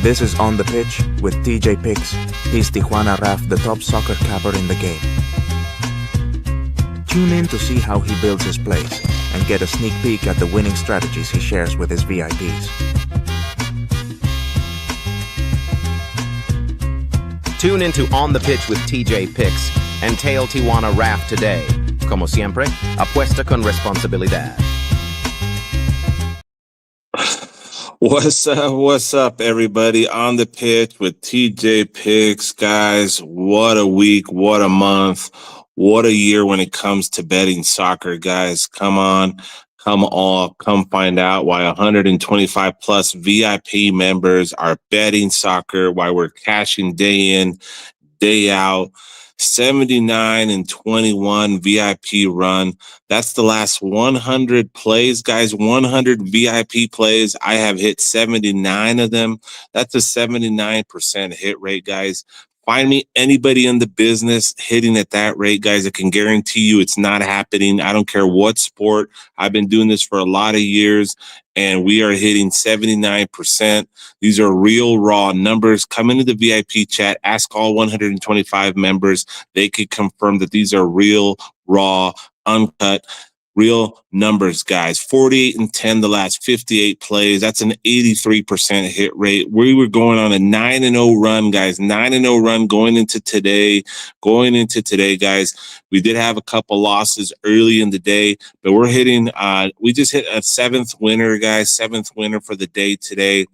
This is On the Pitch with TJ Picks. He's Tijuana Raf, the top soccer capper in the game. Tune in to see how he builds his plays and get a sneak peek at the winning strategies he shares with his VIPs. Tune into On the Pitch with TJ Picks and Tail Tijuana Raf today. Como siempre, apuesta con responsabilidad. What's up, everybody? On the Pitch with TJ Picks. Guys, what a week, what a month, what a year when it comes to betting soccer, guys. Come on, come find out why 125 plus VIP members are betting soccer, why we're cashing day in, day out. 79-21 VIP run. That's the last 100 plays, guys. 100 VIP plays. I have hit 79 of them. That's a 79% hit rate, guys. Find me anybody in the business hitting at that rate, guys. I can guarantee you it's not happening. I don't care what sport. I've been doing this for a lot of years, and we are hitting 79%. These are real raw numbers. Come into the VIP chat. Ask all 125 members. They could confirm that these are real, raw, uncut, real numbers, guys. 48-10 the last 58 plays. That's an 83% hit rate. We were going on a 9-0 run, guys. 9-0 run going into today. Guys. We did have a couple losses early in the day, but we're hitting, we just hit a seventh winner, guys. Seventh winner for the day today.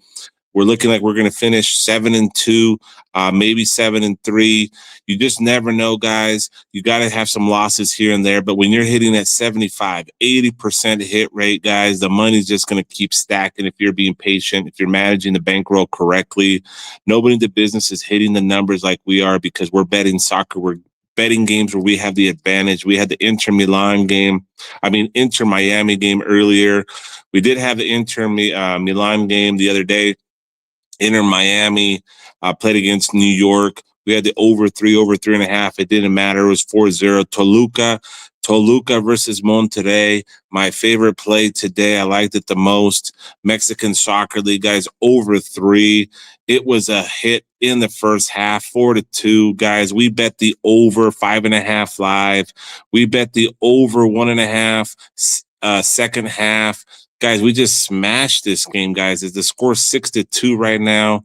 We're looking like we're going to finish 7-2, maybe 7-3. You just never know, guys. You got to have some losses here and there. But when you're hitting that 75, 80% hit rate, guys, the money's just going to keep stacking if you're being patient, if you're managing the bankroll correctly. Nobody in the business is hitting the numbers like we are because we're betting soccer. We're betting games where we have the advantage. We had the Inter Miami game earlier. We did have the Inter Milan game the other day. Inter Miami played against New York. We had the over 3.5. It didn't matter. It was 4-0. Toluca versus Monterrey. My favorite play today. I liked it the most. Mexican Soccer League, guys, over 3. It was a hit in the first half, 4-2, guys. We bet the over 5.5 live. We bet the over 1.5 second half. Guys, we just smashed this game, guys. Is the score 6-2 right now?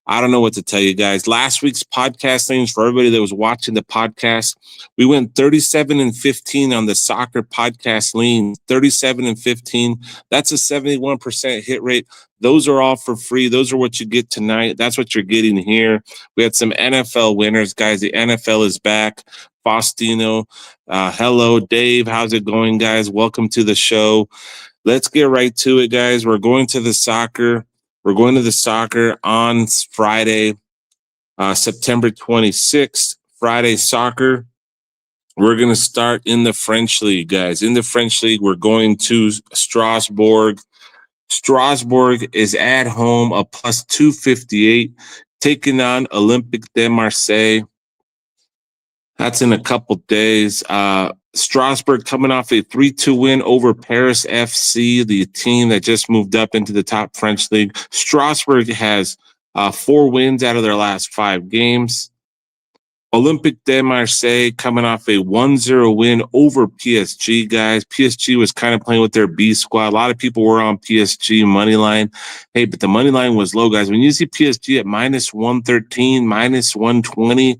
I don't know what to tell you guys. Last week's podcast names for everybody that was watching the podcast, we went 37-15 on the soccer podcast lean. 37-15. That's a 71% hit rate. Those are all for free. Those are what you get tonight. That's what you're getting here. We had some NFL winners, guys. The NFL is back. Faustino, hello, Dave. How's it going, guys? Welcome to the show. Let's get right to it, guys. We're going to the soccer. We're going to the soccer on Friday, September 26th. Friday soccer. We're going to start in the French League, guys. In the French League, we're going to Strasbourg. Strasbourg is at home, a plus 258, taking on Olympique de Marseille. That's in a couple days. Strasbourg coming off a 3-2 win over Paris FC, the team that just moved up into the top French league. Strasbourg has 4 wins out of their last 5 games. Olympique de Marseille coming off a 1-0 win over PSG, guys. PSG was kind of playing with their B squad. A lot of people were on PSG money line. Hey, but the money line was low, guys. When you see PSG at minus 113, minus 120,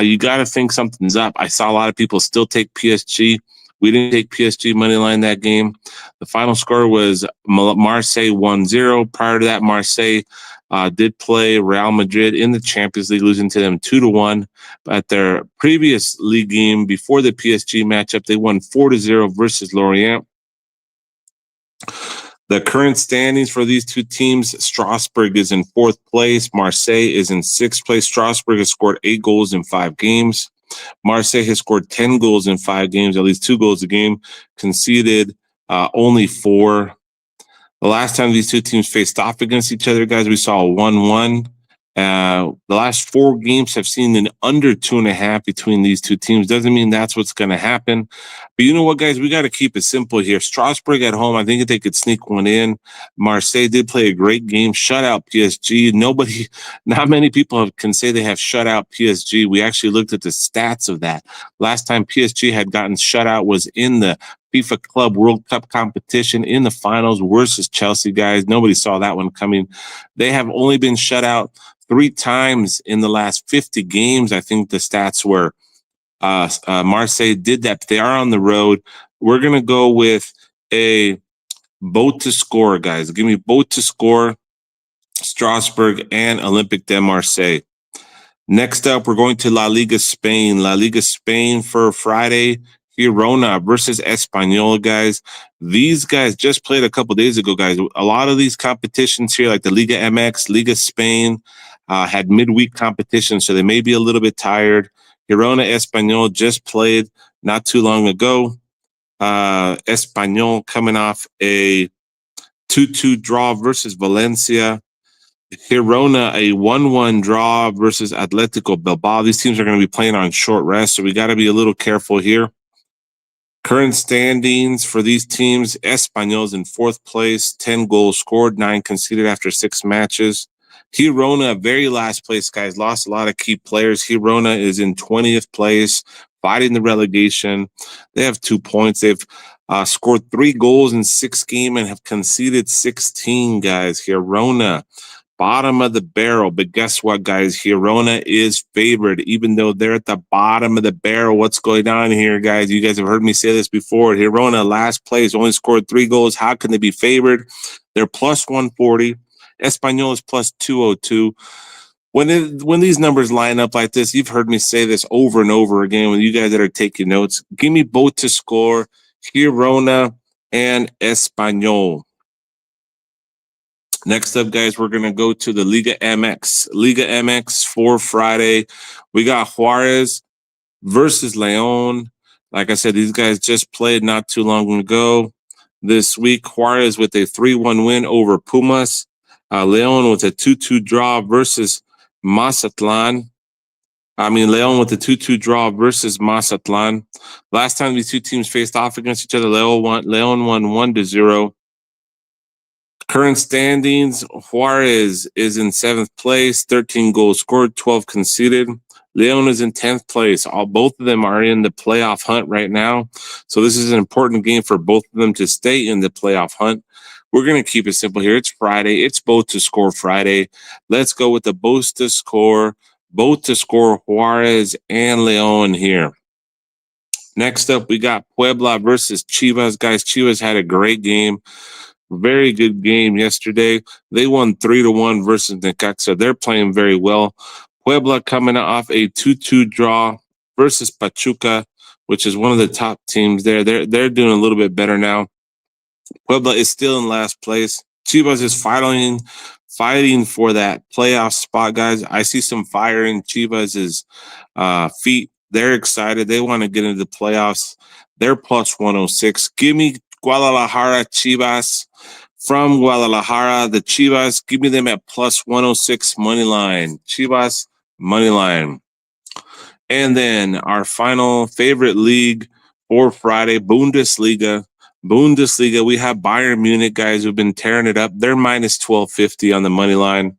you got to think something's up. I saw a lot of people still take PSG. We didn't take PSG money line that game. The final score was Marseille 1-0. Prior to that, Marseille did play Real Madrid in the Champions League, losing to them 2-1. At their previous league game before the PSG matchup, they won 4-0 versus Lorient. The current standings for these two teams, Strasbourg is in 4th place. Marseille is in 6th place. Strasbourg has scored 8 goals in 5 games. Marseille has scored 10 goals in 5 games, at least 2 goals a game, conceded only 4. The last time these two teams faced off against each other, guys, we saw a 1-1. The last 4 games have seen an under 2.5 between these two teams. Doesn't mean that's what's going to happen. But you know what, guys? We got to keep it simple here. Strasbourg at home, I think they could sneak one in. Marseille did play a great game, shut out PSG. Not many people can say they have shut out PSG. We actually looked at the stats of that. Last time PSG had gotten shut out was in the FIFA Club World Cup competition in the finals versus Chelsea, guys. Nobody saw that one coming. They have only been shut out 3 times in the last 50 games. I think the stats were Marseille did that. They are on the road. We're going to go with a both to score, guys. Give me both to score, Strasbourg and Olympique de Marseille. Next up, we're going to La Liga Spain. La Liga Spain for Friday. Girona versus Español, guys. These guys just played a couple days ago, guys. A lot of these competitions here, like the Liga MX, Liga Spain, had midweek competitions, so they may be a little bit tired. Girona Español just played not too long ago. Español coming off a 2-2 draw versus Valencia. Girona, a 1-1 draw versus Atletico Bilbao. These teams are going to be playing on short rest, so we got to be a little careful here. Current standings for these teams: Español's in 4th place, 10 goals scored, 9 conceded after 6 matches. Girona, very last place, guys, lost a lot of key players. Girona is in 20th place, fighting the relegation. They have 2 points. They've scored 3 goals in 6 games and have conceded 16, guys. Girona, bottom of the barrel. But guess what, guys? Girona is favored, even though they're at the bottom of the barrel. What's going on here, guys? You guys have heard me say this before. Girona, last place, only scored 3 goals. How can they be favored? They're plus 140. Español is plus 202. When these numbers line up like this, you've heard me say this over and over again. When you guys that are taking notes, give me both to score, Girona and Español. Next up, guys, we're going to go to the Liga MX. Liga MX for Friday. We got Juarez versus León. Like I said, these guys just played not too long ago. This week, Juarez with a 3-1 win over Pumas. León with a 2-2 draw versus Mazatlan. León with a 2-2 draw versus Mazatlan. Last time these two teams faced off against each other, León won 1-0. Current standings: Juarez is in 7th place, 13 goals scored, 12 conceded. León is in 10th place. Both of them are in the playoff hunt right now. So this is an important game for both of them to stay in the playoff hunt. We're going to keep it simple here. It's Friday. It's both to score Friday. Let's go with the both to score Juarez and León here. Next up, we got Puebla versus Chivas. Guys, Chivas had a great game. Very good game yesterday. They won 3-1 versus Necaxa. They're playing very well. Puebla coming off a 2-2 draw versus Pachuca, which is one of the top teams there. They're doing a little bit better now. Puebla is still in last place. Chivas is fighting for that playoff spot, guys. I see some fire in Chivas' feet. They're excited. They want to get into the playoffs. They're plus 106. Give me Guadalajara Chivas. From Guadalajara, the Chivas, give me them at plus 106 money line. Chivas money line. And then our final favorite league for Friday, Bundesliga. Bundesliga, we have Bayern Munich, guys, who've been tearing it up. They're minus 1250 on the money line.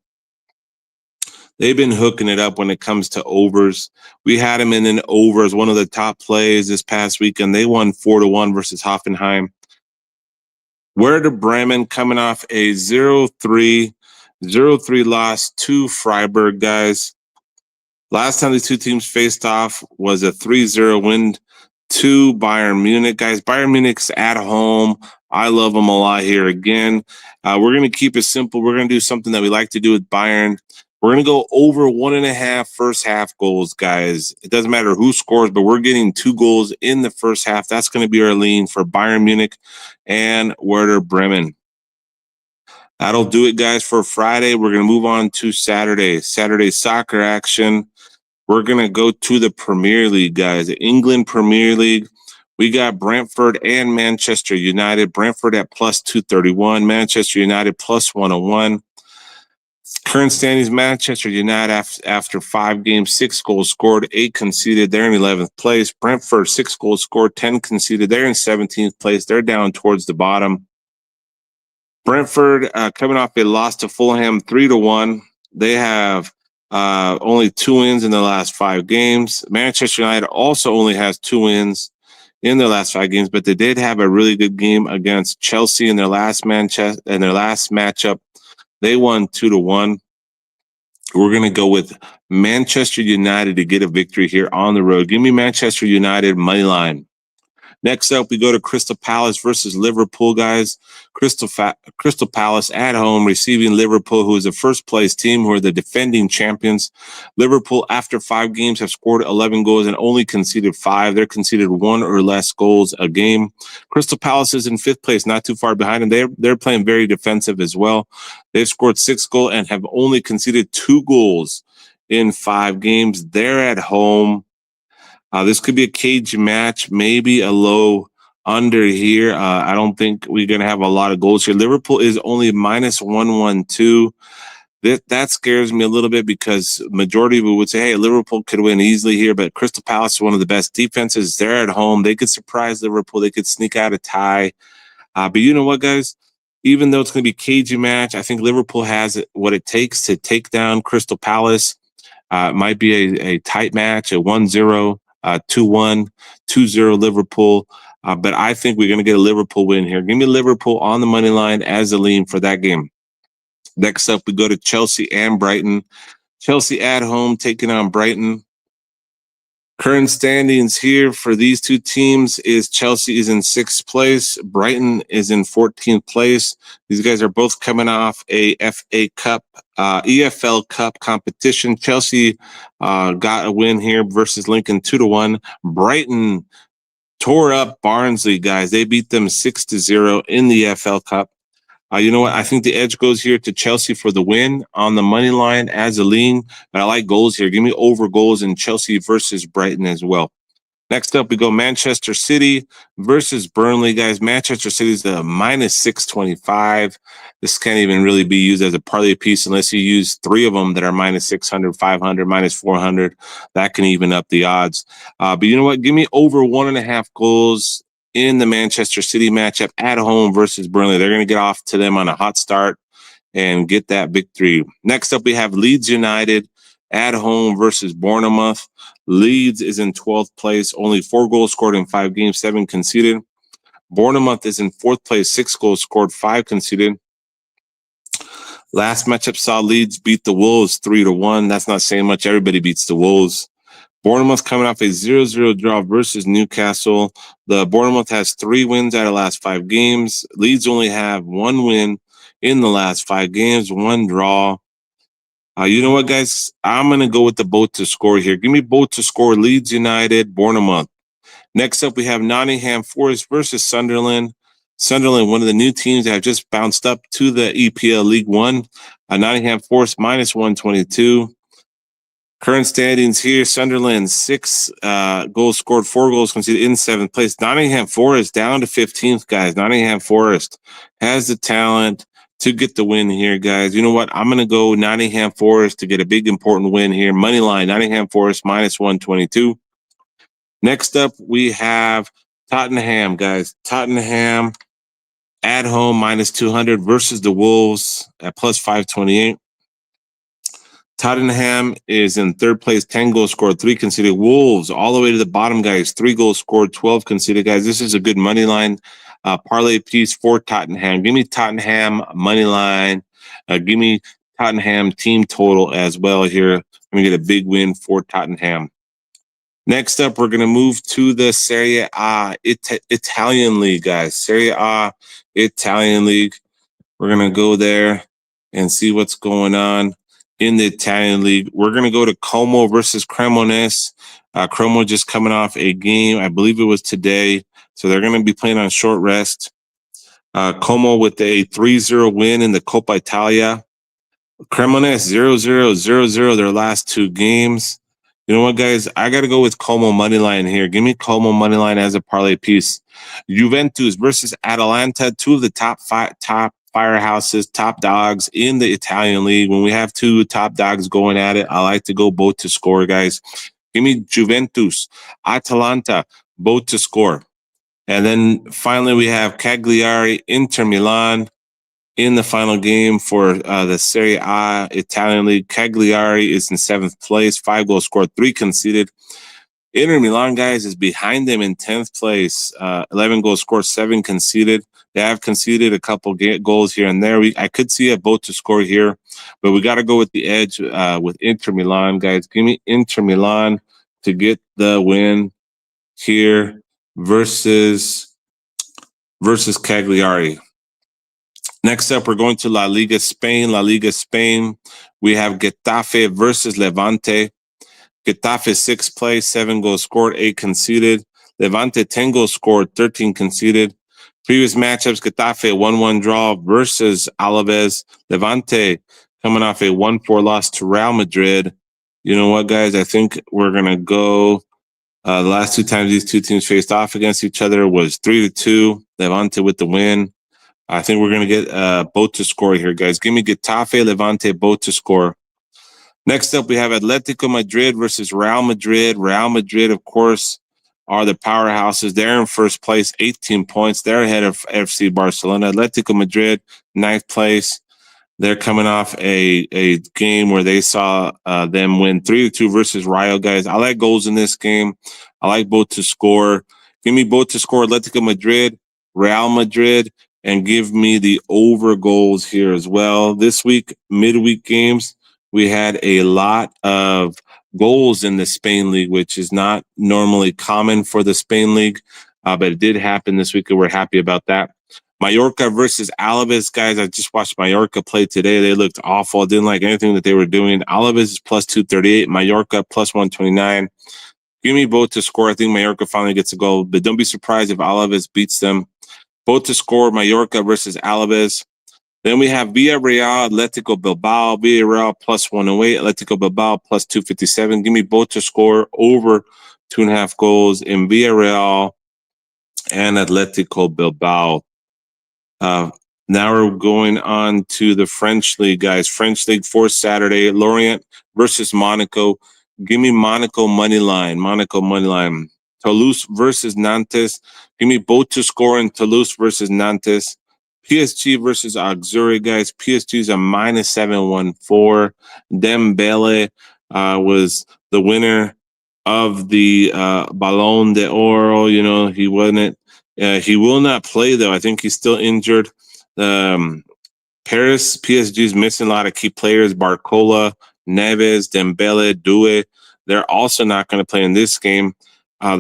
They've been hooking it up when it comes to overs. We had them in an over as one of the top plays this past weekend. They won 4-1 versus Hoffenheim. Werder Bremen coming off a 0-3 loss to Freiburg, guys. Last time these two teams faced off was a 3-0 win to Bayern Munich, guys. Bayern Munich's at home. I love them a lot here again. We're going to keep it simple. We're going to do something that we like to do with Bayern. We're going to go over 1.5 first half goals, guys. It doesn't matter who scores, but we're getting 2 goals in the first half. That's going to be our lean for Bayern Munich and Werder Bremen. That'll do it, guys, for Friday. We're going to move on to Saturday. Saturday soccer action. We're going to go to the Premier League, guys. The England Premier League. We got Brentford and Manchester United. Brentford at plus 231. Manchester United plus 101. Current standings: Manchester United after 5 games, 6 goals scored, 8 conceded. They're in 11th place. Brentford, 6 goals scored, 10 conceded. They're in 17th place. They're down towards the bottom. Brentford coming off a loss to Fulham 3-1. They have only 2 wins in the last 5 games. Manchester United also only has 2 wins in their last 5 games, but they did have a really good game against Chelsea in their last matchup. They won 2-1. We're going to go with Manchester United to get a victory here on the road. Give me Manchester United money line. Next up, we go to Crystal Palace versus Liverpool, guys. Crystal Palace at home receiving Liverpool, who is the first place team, who are the defending champions. Liverpool, after 5 games, have scored 11 goals and only conceded 5. They're conceded 1 or less goals a game. Crystal Palace is in 5th place, not too far behind, and they're playing very defensive as well. They've scored 6 goals and have only conceded 2 goals in 5 games. They're at home. This could be a cage match, maybe a low under here. I don't think we're going to have a lot of goals here. Liverpool is only minus 112. That scares me a little bit because majority of it would say, hey, Liverpool could win easily here, but Crystal Palace is one of the best defenses. They're at home. They could surprise Liverpool. They could sneak out a tie. But you know what, guys? Even though it's going to be a cagey match, I think Liverpool has what it takes to take down Crystal Palace. It might be a tight match, a 1-0. 2-1, 2-0 Liverpool. But I think we're going to get a Liverpool win here. Give me Liverpool on the money line as a lean for that game. Next up, we go to Chelsea and Brighton. Chelsea at home taking on Brighton. Current standings here for these two teams is Chelsea is in 6th place. Brighton is in 14th place. These guys are both coming off a FA Cup, EFL Cup competition. Chelsea got a win here versus Lincoln 2-1. Brighton tore up Barnsley, guys. They beat them 6-0 in the EFL Cup. You know what? I think the edge goes here to Chelsea for the win on the money line as a lean, but I like goals here. Give me over goals in Chelsea versus Brighton as well. Next up, we go Manchester City versus Burnley, guys. Manchester City is the minus 625. This can't even really be used as a parlay piece unless you use 3 of them that are minus 600, 500, minus 400. That can even up the odds. But you know what? Give me over 1.5 goals in the Manchester City matchup at home versus Burnley. They're going to get off to them on a hot start and get that victory. Next up, we have Leeds United at home versus Bournemouth. Leeds is in 12th place, only 4 goals scored in 5 games, 7 conceded. Bournemouth is in 4th place, 6 goals scored, 5 conceded. Last matchup saw Leeds beat the Wolves 3-1. That's not saying much. Everybody beats the Wolves. Bournemouth coming off a 0-0 draw versus Newcastle. The Bournemouth has 3 wins out of the last 5 games. Leeds only have 1 win in the last 5 games, 1 draw. You know what, guys? I'm going to go with the both to score here. Give me both to score. Leeds United, Bournemouth. Next up, we have Nottingham Forest versus Sunderland. Sunderland, one of the new teams that have just bounced up to the EPL League One. Nottingham Forest minus 122. Current standings here, Sunderland, 6 goals scored, 4 goals conceded in 7th place. Nottingham Forest down to 15th, guys. Nottingham Forest has the talent to get the win here, guys. You know what? I'm going to go Nottingham Forest to get a big, important win here. Money line, Nottingham Forest minus 122. Next up, we have Tottenham, guys. Tottenham at home minus 200 versus the Wolves at plus 528. Tottenham is in 3rd place, 10 goals scored, 3 conceded. Wolves all the way to the bottom, guys. 3 goals scored, 12 conceded, guys. This is a good money line parlay piece for Tottenham. Give me Tottenham money line. Give me Tottenham team total as well here. I'm going to get a big win for Tottenham. Next up, we're going to move to the Serie A Italian League, guys. Serie A Italian League. We're going to go there and see what's going on in the Italian League. We're going to go to Como versus Cremonese. Como just coming off a game. I believe it was today. So they're going to be playing on short rest. Como with a 3-0 win in the Coppa Italia. Cremonese 0-0, 0-0 their last 2 games. You know what, guys? I got to go with Como money line here. Give me Como money line as a parlay piece. Juventus versus Atalanta, 2 of the top firehouses, top dogs in the Italian league. When we have two top dogs going at it, I like to go both to score, guys. Give me Juventus, Atalanta, both to score. And then finally, we have Cagliari, Inter Milan in the final game for the Serie A Italian league. Cagliari is in 7th place, 5 goals scored, 3 conceded. Inter Milan, guys, is behind them in 10th place, 11 goals scored, 7 conceded. They have conceded a couple goals here and there. I could see a both to score here, but we got to go with the edge with Inter Milan, guys. Give me Inter Milan to get the win here versus Cagliari. Next up, we're going to La Liga Spain. La Liga Spain, we have Getafe versus Levante. Getafe 6th place, 7 goals scored, 8 conceded. Levante 10 goals scored, 13 conceded. Previous matchups, Getafe 1-1 draw versus Alaves. Levante coming off a 1-4 loss to Real Madrid. You know what, guys? I think we're going to go. The last 2 times these two teams faced off against each other was 3-2. Levante with the win. I think we're going to get both to score here, guys. Give me Getafe, Levante, both to score. Next up, we have Atletico Madrid versus Real Madrid. Real Madrid, of course, are the powerhouses. They're in first place, 18 points. They're ahead of FC Barcelona. Atletico Madrid, 9th place. They're coming off a game where they saw them win 3-2 versus Rayo, guys. I like goals in this game. I like both to score. Give me both to score, Atletico Madrid, Real Madrid, and give me the over goals here as well. This week, midweek games, we had a lot of goals in the Spain League, which is not normally common for the Spain League, but it did happen this week, and we're happy about that. Mallorca versus Alaves, guys. I just watched Mallorca play today. They looked awful. Didn't like anything that they were doing. Alaves is plus 238. Mallorca plus 129. Give me both to score. I think Mallorca finally gets a goal, but don't be surprised if Alaves beats them. Both to score, Mallorca versus Alaves. Then we have Villarreal, Atletico Bilbao. Villarreal plus 108, Atletico Bilbao plus 257. Give me both to score over 2.5 goals in Villarreal and Atletico Bilbao. Now we're going on to the French League, guys. French League for Saturday. Lorient versus Monaco. Give me Monaco money line. Monaco money line. Toulouse versus Nantes. Give me both to score in Toulouse versus Nantes. PSG versus Auxerre, guys. PSG is a minus 714. Dembele was the winner of the Ballon d'Or. You know, he wasn't. He will not play, though. I think he's still injured. Paris, PSG is missing a lot of key players. Barcola, Neves, Dembele, Doué. They're also not going to play in this game.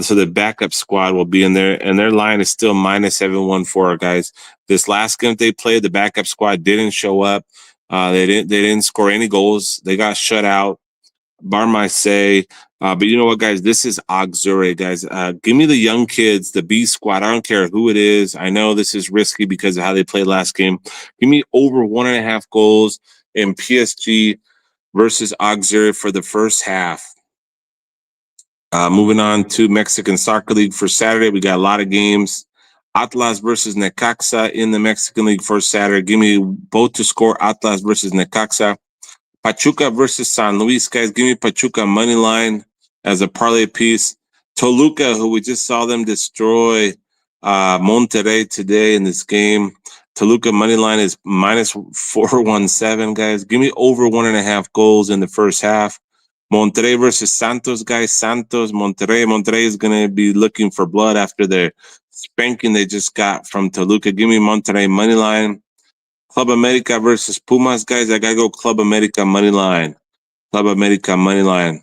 So the backup squad will be in there, and their line is still minus 714, guys. This last game they played, the backup squad didn't show up. They didn't score any goals. They got shut out. Bar Marseille. But you know what, guys? This is Auxerre, guys. Give me the young kids, the B squad. I don't care who it is. I know this is risky because of how they played last game. Give me over 1.5 goals in PSG versus Auxerre for the first half. Moving on to Mexican Soccer League for Saturday. We got a lot of games. Atlas versus Necaxa in the Mexican League for Saturday. Give me both to score, Atlas versus Necaxa. Pachuca versus San Luis, guys. Give me Pachuca money line as a parlay piece. Toluca, who we just saw them destroy Monterrey today in this game. Toluca money line is minus 417, guys. Give me over 1.5 goals in the first half. Monterrey versus Santos, guys. Santos, Monterrey. Monterrey is going to be looking for blood after their spanking they just got from Toluca. Give me Monterrey money line. Club America versus Pumas, guys. I got to go Club America money line. Club America money line.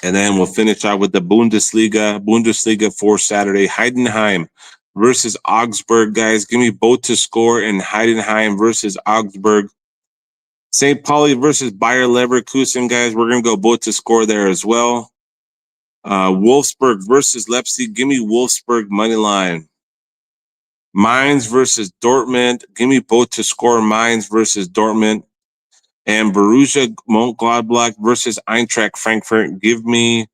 And then we'll finish out with the Bundesliga. Bundesliga for Saturday. Heidenheim versus Augsburg, guys. Give me both to score in Heidenheim versus Augsburg. St. Pauli versus Bayer Leverkusen, guys. We're going to go both to score there as well. Wolfsburg versus Leipzig. Give me Wolfsburg money line. Mainz versus Dortmund. Give me both to score, Mainz versus Dortmund. And Borussia Mönchengladbach versus Eintracht Frankfurt. Give me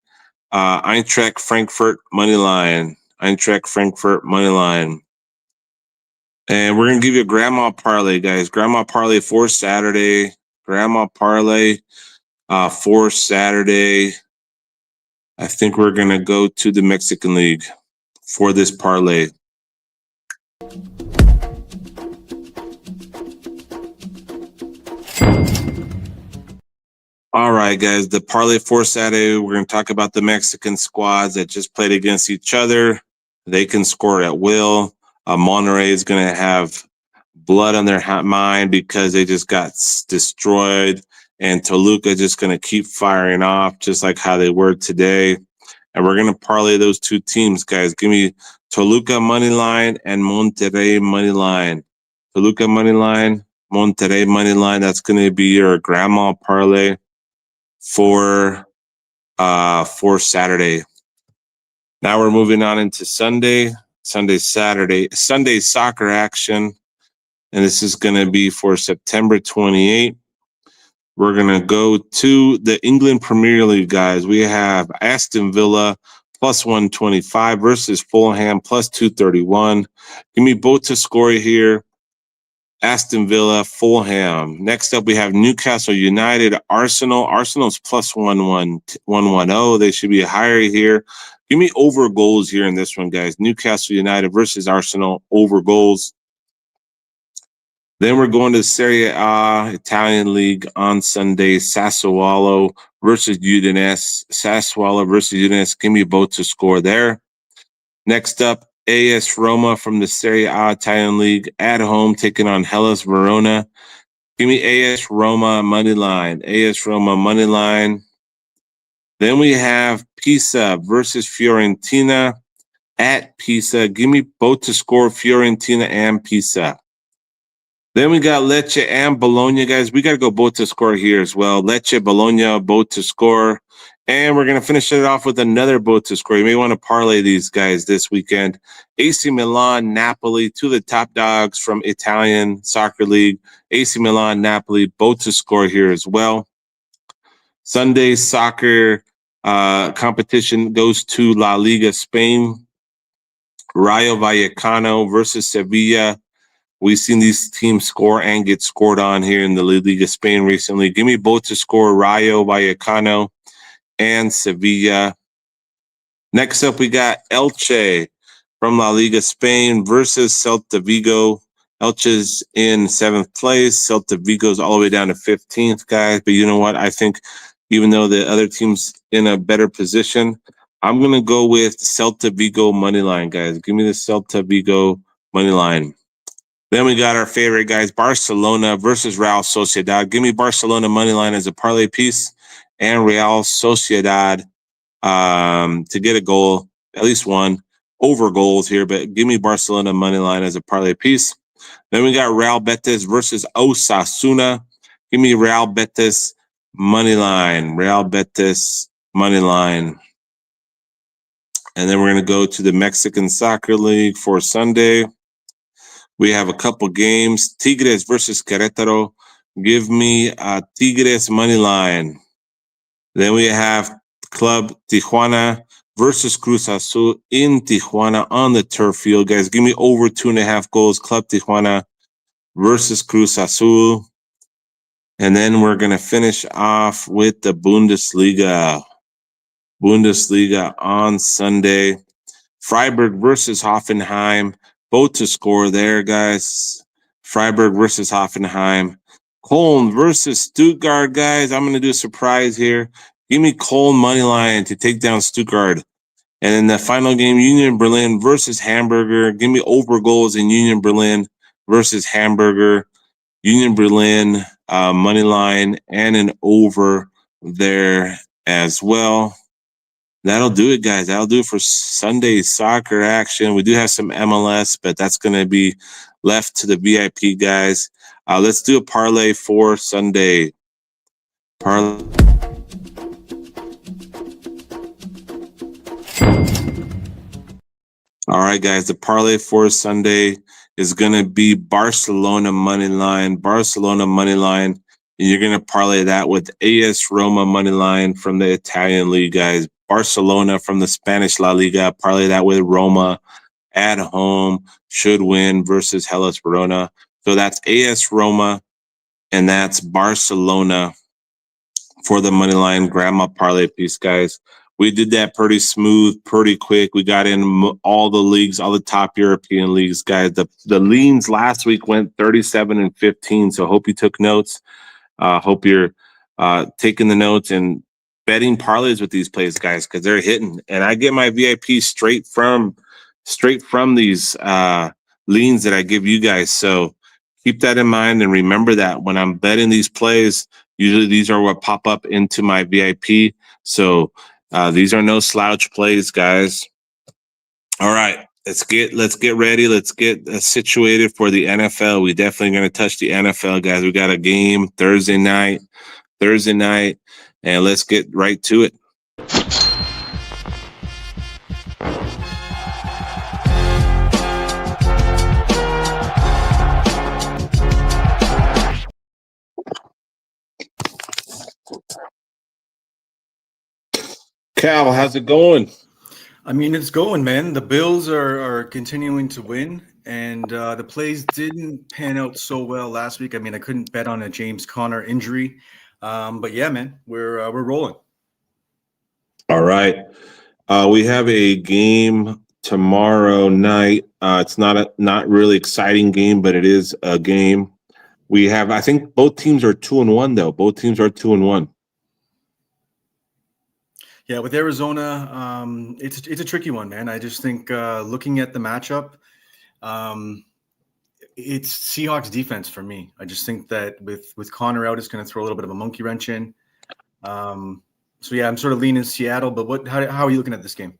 Eintracht Frankfurt money line. Eintracht Frankfurt money line. And we're going to give you a grandma parlay, guys. Grandma parlay for Saturday. Grandma parlay for Saturday. I think we're going to go to the Mexican League for this parlay. All right, guys. The parlay for Saturday, we're going to talk about the Mexican squads that just played against each other. They can score at will. Monterrey is going to have blood on their mind because they just got destroyed. And Toluca just going to keep firing off just like how they were today. And we're going to parlay those two teams, guys. Give me Toluca money line and Monterrey money line. Toluca money line, Monterrey money line. That's going to be your grandma parlay for Saturday. Now we're moving on into Sunday soccer action. And this is going to be for September 28th. We're going to go to the England Premier League, guys. We have Aston Villa plus 125 versus Fulham plus 231. Give me both to score here. Aston Villa, Fulham. Next up, we have Newcastle United, Arsenal. Arsenal's plus 110. They should be higher here. Give me over goals here in this one, guys. Newcastle United versus Arsenal, over goals. Then we're going to Serie A, Italian League on Sunday. Sassuolo versus Udinese. Sassuolo versus Udinese. Give me both to score there. Next up, AS Roma from the Serie A Italian League at home, taking on Hellas Verona. Give me AS Roma money line. AS Roma money line. Then we have Pisa versus Fiorentina at Pisa. Give me both to score, Fiorentina and Pisa. Then we got Lecce and Bologna, guys. We got to go both to score here as well. Lecce, Bologna, both to score. And we're going to finish it off with another both to score. You may want to parlay these guys this weekend. AC Milan, Napoli, two of the top dogs from Italian Soccer League. AC Milan, Napoli, both to score here as well. Sunday soccer competition goes to La Liga Spain. Rayo Vallecano versus Sevilla. We've seen these teams score and get scored on here in the La Liga Spain recently. Give me both to score, Rayo Vallecano and Sevilla. Next up, we got Elche from La Liga Spain versus Celta Vigo. Elche's in 7th place. Celta Vigo's all the way down to 15th, guys. But you know what? I think even though the other team's in a better position, I'm going to go with Celta Vigo money line, guys. Give me the Celta Vigo money line. Then we got our favorite guys, Barcelona versus Real Sociedad. Give me Barcelona money line as a parlay piece and Real Sociedad to get a goal, at least one, over goals here. But give me Barcelona money line as a parlay piece. Then we got Real Betis versus Osasuna. Give me Real Betis money line. Real Betis money line. And then we're going to go to the Mexican Soccer League for Sunday. We have a couple games. Tigres versus Querétaro. Give me Tigres money line. Then we have Club Tijuana versus Cruz Azul in Tijuana on the turf field. Guys, give me over 2.5 goals. Club Tijuana versus Cruz Azul. And then we're going to finish off with the Bundesliga. Bundesliga on Sunday. Freiburg versus Hoffenheim. Both to score there, guys. Freiburg versus Hoffenheim. Köln versus Stuttgart, guys. I'm going to do a surprise here. Give me Köln money line to take down Stuttgart. And in the final game, Union Berlin versus Hamburger. Give me over goals in Union Berlin versus Hamburger. Union Berlin money line and an over there as well. That'll do it, guys. That'll do it for Sunday soccer action. We do have some MLS, but that's going to be left to the VIP guys. Let's do a parlay for Sunday. Parlay. All right, guys. The parlay for Sunday is going to be Barcelona money line. Barcelona money line. And you're going to parlay that with AS Roma money line from the Italian league, guys. Barcelona from the Spanish La Liga. Parlay that with Roma at home, should win versus Hellas Verona. So that's AS Roma, and that's Barcelona for the money line grandma parlay piece, guys. We did that pretty smooth, pretty quick. We got in all the leagues, all the top European leagues, guys. The leans last week went 37-15. So hope you took notes. Hope you're taking the notes and betting parlays with these plays, guys, because they're hitting. And I get my VIP straight from these leans that I give you guys. So keep that in mind and remember that when I'm betting these plays, usually these are what pop up into my VIP. So these are no slouch plays, guys. All right, let's get ready. Let's get situated for the NFL. We definitely going to touch the NFL, guys. We got a game Thursday night, and let's get right to it. Cal, how's it going? I mean, it's going, man. The Bills are continuing to win, and the plays didn't pan out so well last week. I mean, I couldn't bet on a James Conner injury, but yeah, man, we're rolling. All right, we have a game tomorrow night. It's not really exciting game, but it is a game. We have, I think, both teams are 2-1 though. Both teams are 2-1. Yeah, with Arizona, it's a tricky one, man. I just think looking at the matchup, it's Seahawks defense for me. I just think that with Connor out, it's going to throw a little bit of a monkey wrench in. So yeah, I'm sort of leaning Seattle. But how are you looking at this game?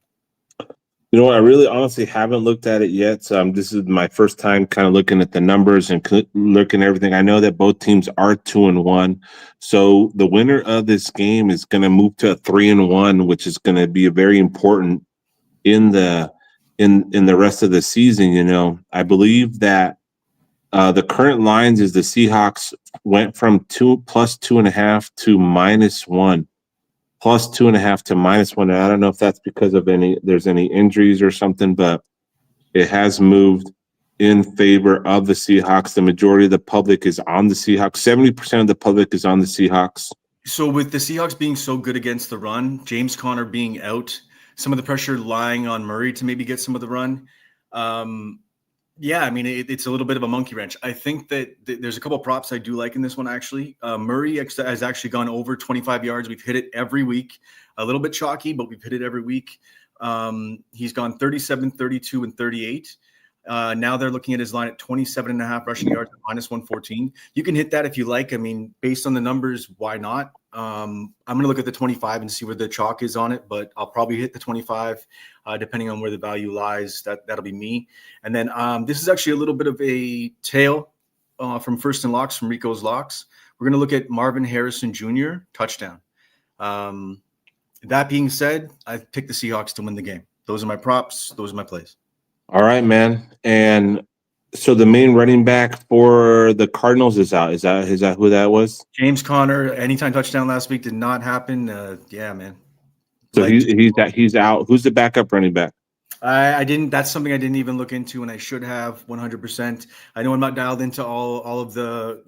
You know what? I really honestly haven't looked at it yet. So this is my first time kind of looking at the numbers and looking at everything. I know that both teams are 2-1. So the winner of this game is going to move to a 3-1, which is going to be very important in the rest of the season. You know, I believe that the current lines is the Seahawks went from +2.5 to -1. +2.5 to -1. And I don't know if that's because of there's any injuries or something, but it has moved in favor of the Seahawks. The majority of the public is on the Seahawks. 70% of the public is on the Seahawks. So with the Seahawks being so good against the run, James Conner being out, some of the pressure lying on Murray to maybe get some of the run. Yeah, I mean, it's a little bit of a monkey wrench. I think that there's a couple of props I do like in this one, actually. Murray has actually gone over 25 yards. We've hit it every week. A little bit chalky, but we've hit it every week. He's gone 37, 32, and 38. Now they're looking at his line at 27.5 rushing yards at -114. You can hit that if you like. I mean, based on the numbers, why not? I'm going to look at the 25 and see where the chalk is on it, but I'll probably hit the 25 depending on where the value lies. That'll be me. And then this is actually a little bit of a tail from First and Locks, from Rico's Locks. We're going to look at Marvin Harrison Jr. touchdown. That being said, I picked the Seahawks to win the game. Those are my props. Those are my plays. All right, man. And so the main running back for the Cardinals is out. Is that who that was? James Conner, anytime touchdown last week did not happen. Yeah, man. So he's out. Who's the backup running back? I didn't. That's something I didn't even look into, and I should have 100%. I know I'm not dialed into all of the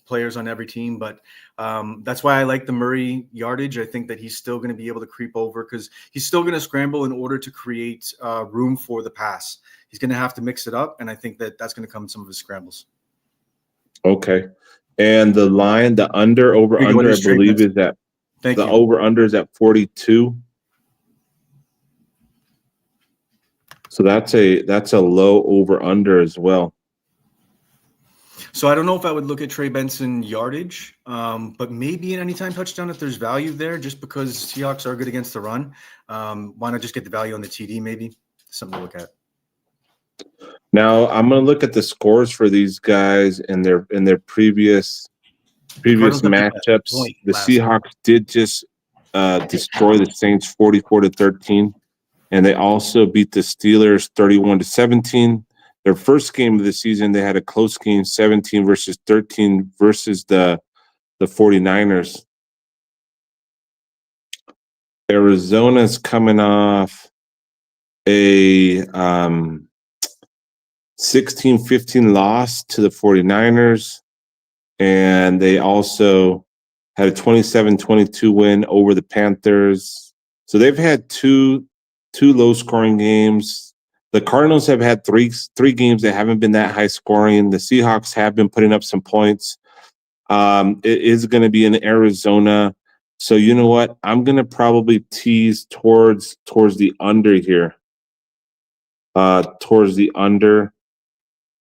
players on every team, but that's why I like the Murray yardage. I think that he's still going to be able to creep over because he's still going to scramble in order to create room for the pass. He's going to have to mix it up, and I think that that's going to come in some of his scrambles. Okay, and the line, the over I believe is that the over under is at 42. So that's a low over under as well. So I don't know if I would look at Trey Benson yardage, but maybe an anytime touchdown if there's value there, just because Seahawks are good against the run. Why not just get the value on the TD? Maybe something to look at. Now I'm going to look at the scores for these guys in their previous matchups. The Seahawks did just destroy the Saints 44-13. And they also beat the Steelers 31-17. Their first game of the season, they had a close game, 17-13 versus the 49ers. Arizona's coming off a 16-15 loss to the 49ers. And they also had a 27-22 win over the Panthers. So they've had two low-scoring games. The Cardinals have had three games that haven't been that high scoring. The Seahawks have been putting up some points. It is going to be in Arizona. So you know what? I'm going to probably tease towards the under here. Towards the under.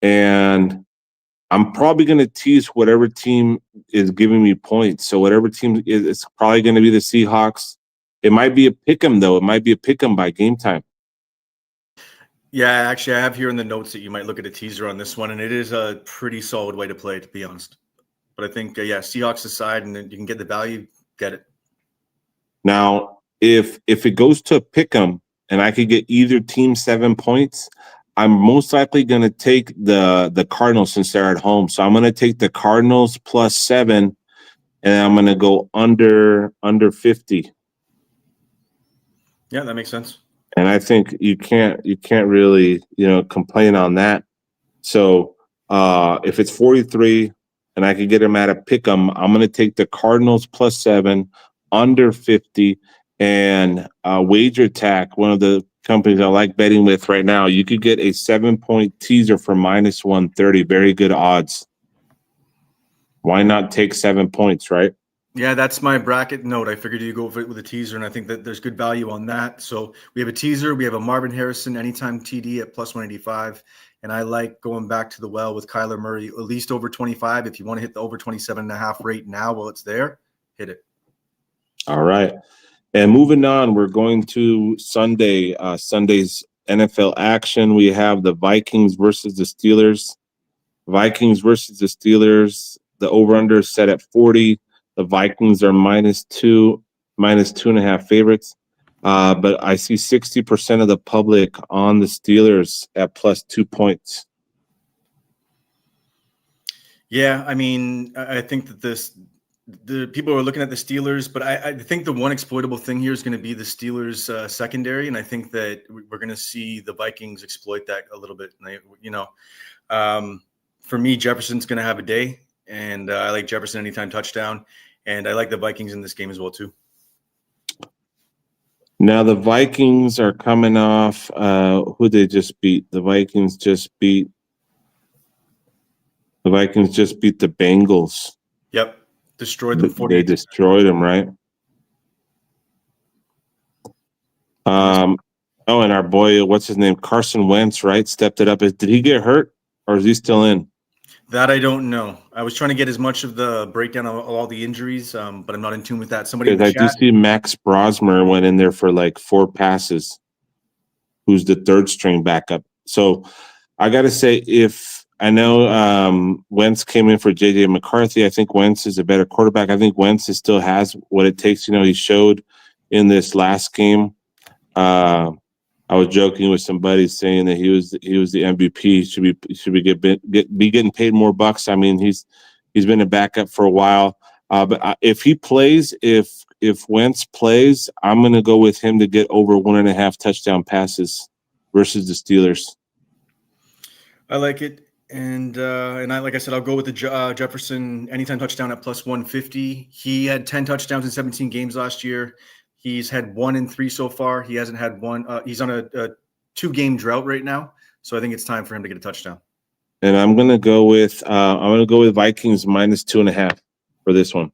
And I'm probably going to tease whatever team is giving me points. So whatever team is, it's probably going to be the Seahawks. It might be a pick 'em, though. It might be a pick 'em by game time. Yeah, actually, I have here in the notes that you might look at a teaser on this one, and it is a pretty solid way to play, to be honest. But I think, Seahawks aside, and then you can get the value, get it. Now, if it goes to a pick 'em and I could get either team 7 points, I'm most likely going to take the Cardinals since they're at home. So I'm going to take the Cardinals plus 7, and I'm going to go under 50. Yeah, that makes sense. And I think you can't really complain on that. So if it's 43 and I can get them at a pick 'em, I'm going to take the Cardinals plus 7, under 50, and Wager Attack, one of the companies I like betting with right now. You could get a 7-point teaser for minus 130. Very good odds. Why not take 7 points, right? Yeah, that's my bracket note. I figured you'd go with a teaser, and I think that there's good value on that. So we have a teaser. We have a Marvin Harrison anytime TD at plus 185. And I like going back to the well with Kyler Murray, at least over 25. If you want to hit the over 27.5 rate now while it's there, hit it. All right. And moving on, we're going to Sunday's NFL action. We have the Vikings versus the Steelers. Vikings versus the Steelers. The over-under is set at 40. The Vikings are minus 2.5 favorites. But I see 60% of the public on the Steelers at plus 2 points. Yeah, I mean, I think that the people are looking at the Steelers, but I think the one exploitable thing here is going to be the Steelers secondary, and I think that we're going to see the Vikings exploit that a little bit. For me, Jefferson's going to have a day, and I like Jefferson anytime touchdown, and I like the Vikings in this game as well too. Now the Vikings are coming off who they just beat. The Vikings just beat the Bengals. Yep. Destroyed them. They destroyed them, right? And our boy, what's his name? Carson Wentz, right? Stepped it up. Did he get hurt or is he still in? That I don't know. I was trying to get as much of the breakdown of all the injuries, but I'm not in tune with that. Somebody in the chat. I do see Max Brosmer went in there for like 4 passes, who's the third string backup. So I got to say, if I know Wentz came in for J.J. McCarthy. I think Wentz is a better quarterback. I think Wentz still has what it takes. He showed in this last game. I was joking with some buddies saying that he was the MVP. He should be getting paid more bucks. I mean, he's been a backup for a while. But if he plays, if Wentz plays, I'm going to go with him to get over 1.5 touchdown passes versus the Steelers. I like it. And like I said, I'll go with the Jefferson anytime touchdown at plus 150. He had 10 touchdowns in 17 games last year. He's had 1 in 3 so far. He hasn't had one. He's on a 2-game drought right now. So I think it's time for him to get a touchdown. And I'm gonna go with Vikings minus 2.5 for this one.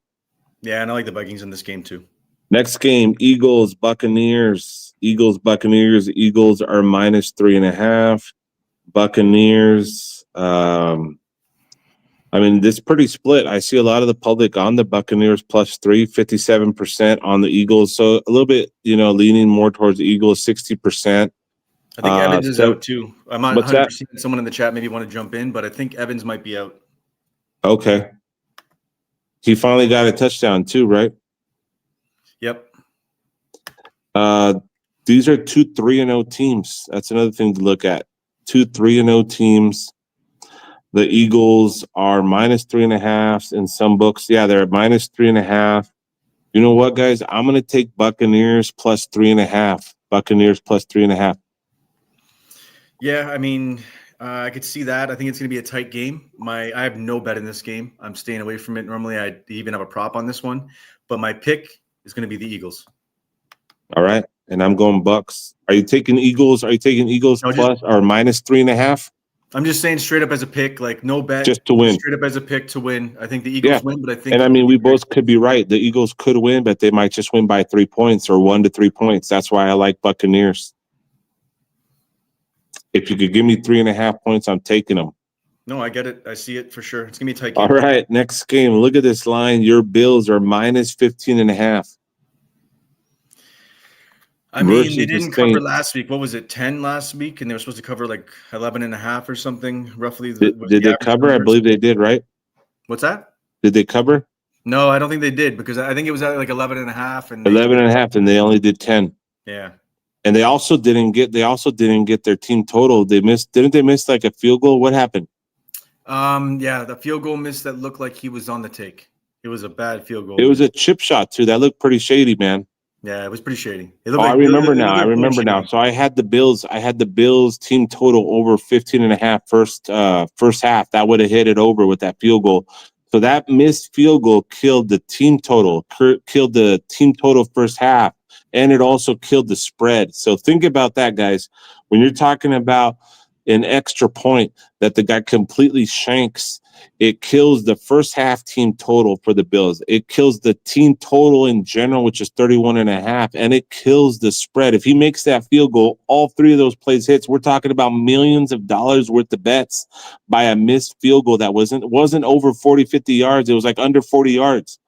Yeah, and I like the Vikings in this game too. Next game, Eagles Buccaneers. Eagles are minus 3.5. Buccaneers. I mean, this is pretty split. I see a lot of the public on the Buccaneers plus 3, 57% on the Eagles. So a little bit, leaning more towards the Eagles, 60%. I think Evans is out too. I'm not 100%. Someone in the chat maybe want to jump in, but I think Evans might be out. Okay. He finally got a touchdown too, right? Yep. These are 2 3-0 teams. That's another thing to look at. 2 3-0 teams. The Eagles are minus 3.5 in some books. Yeah, they're at minus 3.5. You know what, guys? I'm going to take Buccaneers plus 3.5. Buccaneers plus 3.5. Yeah, I mean, I could see that. I think it's going to be a tight game. I have no bet in this game. I'm staying away from it. Normally, I even have a prop on this one, but my pick is going to be the Eagles. All right, and I'm going Bucks. Are you taking Eagles? Are you taking Eagles plus or minus 3.5? I'm just saying straight up as a pick, like no bet, just to win. Straight up as a pick to win. I think the Eagles win, but I think, and I mean, we both could be right. The Eagles could win, but they might just win by 3 points or 1 to 3 points. That's why I like Buccaneers. If you could give me 3.5 points, I'm taking them. No, I get it. I see it for sure. It's gonna be a tight game. All right, next game. Look at this line. Your Bills are minus 15.5. I mean, they didn't cover last week. What was it, 10 last week? And they were supposed to cover like 11.5 or something, roughly. Did they cover? I believe they did, right? What's that? Did they cover? No, I don't think they did, because I think it was at like 11.5. And 11.5, and they only did 10. Yeah. And they also didn't get their team total. Didn't they miss like a field goal? What happened? Yeah, the field goal miss that looked like he was on the take. It was a bad field goal. It was a chip shot too. That looked pretty shady, man. Yeah, it was pretty shady. I remember now. So I had the Bills team total over 15.5 first half. That would have hit it over with that field goal. So that missed field goal killed the team total, first half, and it also killed the spread. So think about that, guys. When you're talking about an extra point that the guy completely shanks, it kills the first half team total for the Bills. It kills the team total in general, which is 31.5, and it kills the spread. If he makes that field goal, all three of those plays hits, we're talking about millions of dollars worth of bets by a missed field goal that wasn't over 40, 50 yards. It was like under 40 yards.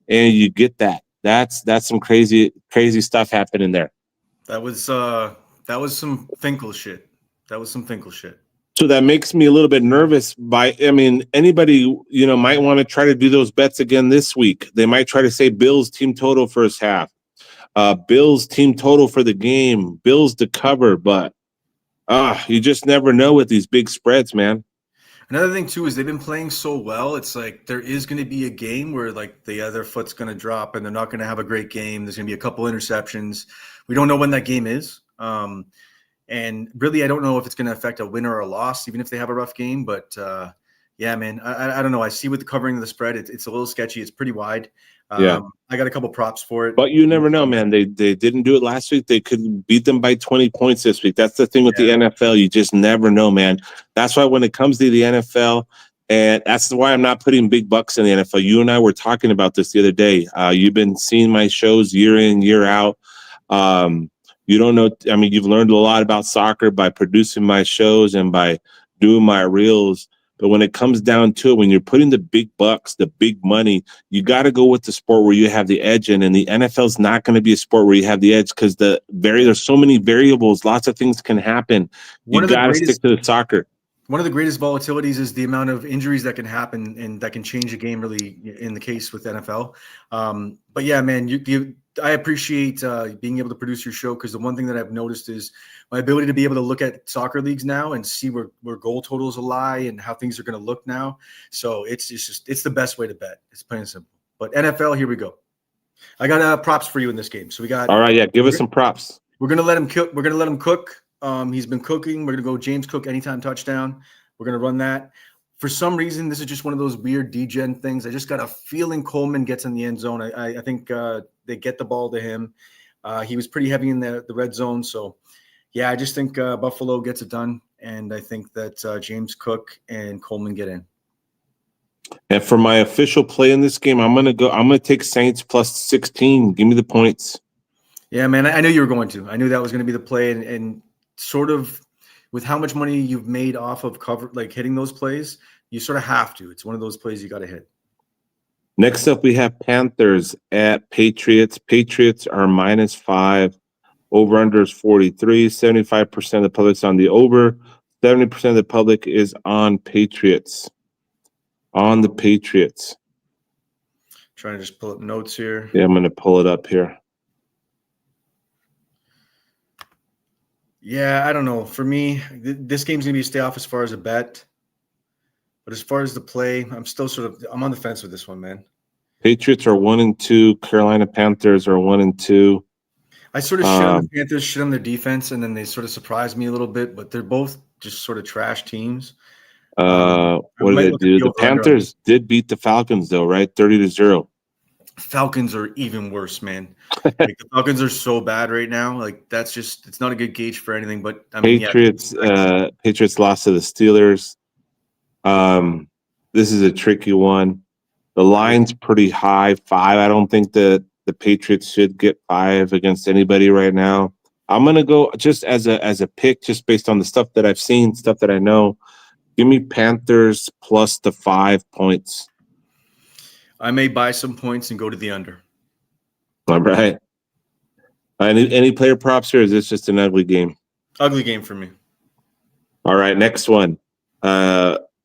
And you get that. That's some crazy stuff happening there. That was some Finkel shit. So that makes me a little bit nervous. Anybody, might want to try to do those bets again this week. They might try to say Bills team total first half, Bills team total for the game, Bills to cover, but you just never know with these big spreads, man. Another thing too is they've been playing so well. It's like there is going to be a game where like the other foot's going to drop and they're not going to have a great game. There's going to be a couple interceptions. We don't know when that game is. And really, I don't know if it's going to affect a win or a loss, even if they have a rough game. But yeah, man, I don't know. I see with the covering of the spread, it's a little sketchy. It's pretty wide. I got a couple props for it. But you never know, man. They didn't do it last week. They could beat them by 20 points this week. That's the thing with the NFL. You just never know, man. That's why when it comes to the NFL, and that's why I'm not putting big bucks in the NFL. You and I were talking about this the other day. You've been seeing my shows year in, year out. You don't know. I mean, you've learned a lot about soccer by producing my shows and by doing my reels. But when it comes down to it, when you're putting the big bucks, the big money, you got to go with the sport where you have the edge in. And the NFL is not going to be a sport where you have the edge because there's so many variables. Lots of things can happen. You got to stick to the soccer. One of the greatest volatilities is the amount of injuries that can happen and that can change a game, really, in the case with NFL. But yeah, man, I appreciate being able to produce your show, because the one thing that I've noticed is my ability to be able to look at soccer leagues now and see where goal totals lie and how things are going to look now. So it's the best way to bet. It's plain and simple. But NFL, here we go. I got props for you in this game. So we got. All right, yeah, give us some props. We're gonna let him cook. We're gonna let him cook. He's been cooking. We're gonna go James Cook anytime touchdown. We're gonna run that. For some reason, this is just one of those weird degen things. I just got a feeling Coleman gets in the end zone. I think they get the ball to him. He was pretty heavy in the red zone. So, yeah, I just think Buffalo gets it done. And I think that James Cook and Coleman get in. And for my official play in this game, I'm gonna take Saints plus 16. Give me the points. Yeah, man, I knew you were going to. I knew that was going to be the play. And sort of with how much money you've made off of hitting those plays, you sort of have to. It's one of those plays you got to hit. Next up, we have Panthers at Patriots. Patriots are -5. Over-under is 43. 75% of the public's on the over. 70% of the public is on Patriots. On the Patriots. Trying to just pull up notes here. Yeah, I'm going to pull it up here. Yeah, I don't know. For me, this game's going to be a stay off as far as a bet. But as far as the play, I'm on the fence with this one, man. Patriots are 1-2. Carolina Panthers are 1-2. I sort of shit on the Panthers, shit on their defense, and then they sort of surprised me a little bit. But they're both just sort of trash teams. What did they do? The Panthers did beat the Falcons, though, right? 30-0. Falcons are even worse, man. Like, the Falcons are so bad right now. Like, it's not a good gauge for anything. But I mean, Patriots lost to the Steelers. This is a tricky one. The line's pretty high, 5. I don't think that the Patriots should get 5 against anybody right now. I'm gonna go just as a pick, just based on the stuff that I've seen, stuff that I know. Give me Panthers plus the 5 points. I may buy some points and go to the under. All right. Any player props here? Or is this just an ugly game? Ugly game for me. All right, next one.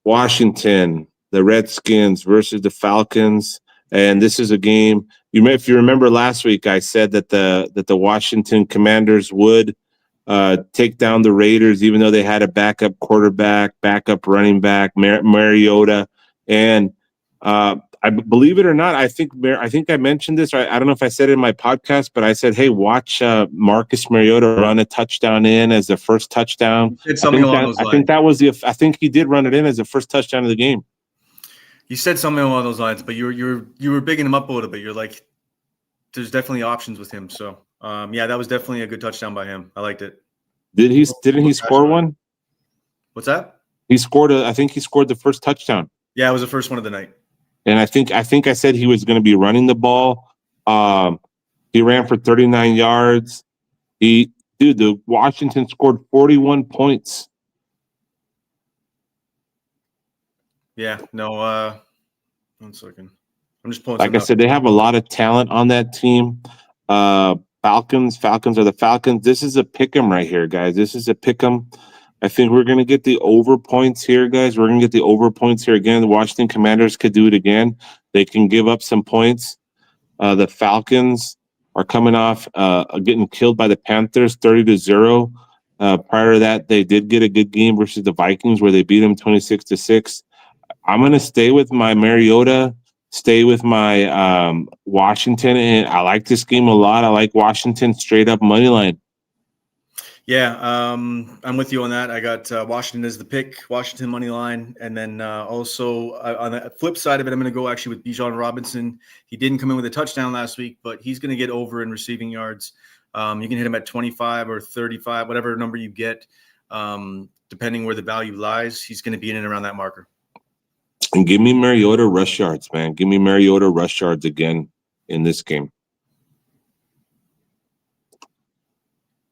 Washington, the Redskins versus the Falcons, and this is a game. If you remember last week, I said that the Washington Commanders would take down the Raiders, even though they had a backup quarterback, backup running back, Mariota, and I believe it or not, I think I mentioned this. I don't know if I said it in my podcast, but I said, "Hey, watch Marcus Mariota run a touchdown in as the first touchdown." You said something along those lines. I think he did run it in as the first touchdown of the game. You said something along those lines, but you were bigging him up a little bit. You're like, there's definitely options with him. So yeah, that was definitely a good touchdown by him. I liked it. Didn't he score one? What's that? I think he scored the first touchdown. Yeah, it was the first one of the night. And I think I said he was going to be running the ball. He ran for 39 yards. The Washington scored 41 points. Yeah, no. 1 second. I'm just pulling. Like I said, they have a lot of talent on that team. Falcons are the Falcons. This is a pick 'em right here, guys. This is a pick 'em. I think we're going to get the over points here, guys. We're going to get the over points here again. The Washington Commanders could do it again. They can give up some points. The Falcons are coming off getting killed by the Panthers 30-0. Prior to that, they did get a good game versus the Vikings where they beat them 26-6. I'm going to stay with my Mariota, stay with my Washington, and I like this game a lot. I like Washington straight up money line. Yeah, I'm with you on that. I got Washington as the pick, Washington money line, and then also on the flip side of it, I'm going to go actually with Bijan Robinson. He didn't come in with a touchdown last week, but he's going to get over in receiving yards. You can hit him at 25 or 35, whatever number you get, depending where the value lies. He's going to be in and around that marker. And give me Mariota rush yards, man. Give me Mariota rush yards again in this game.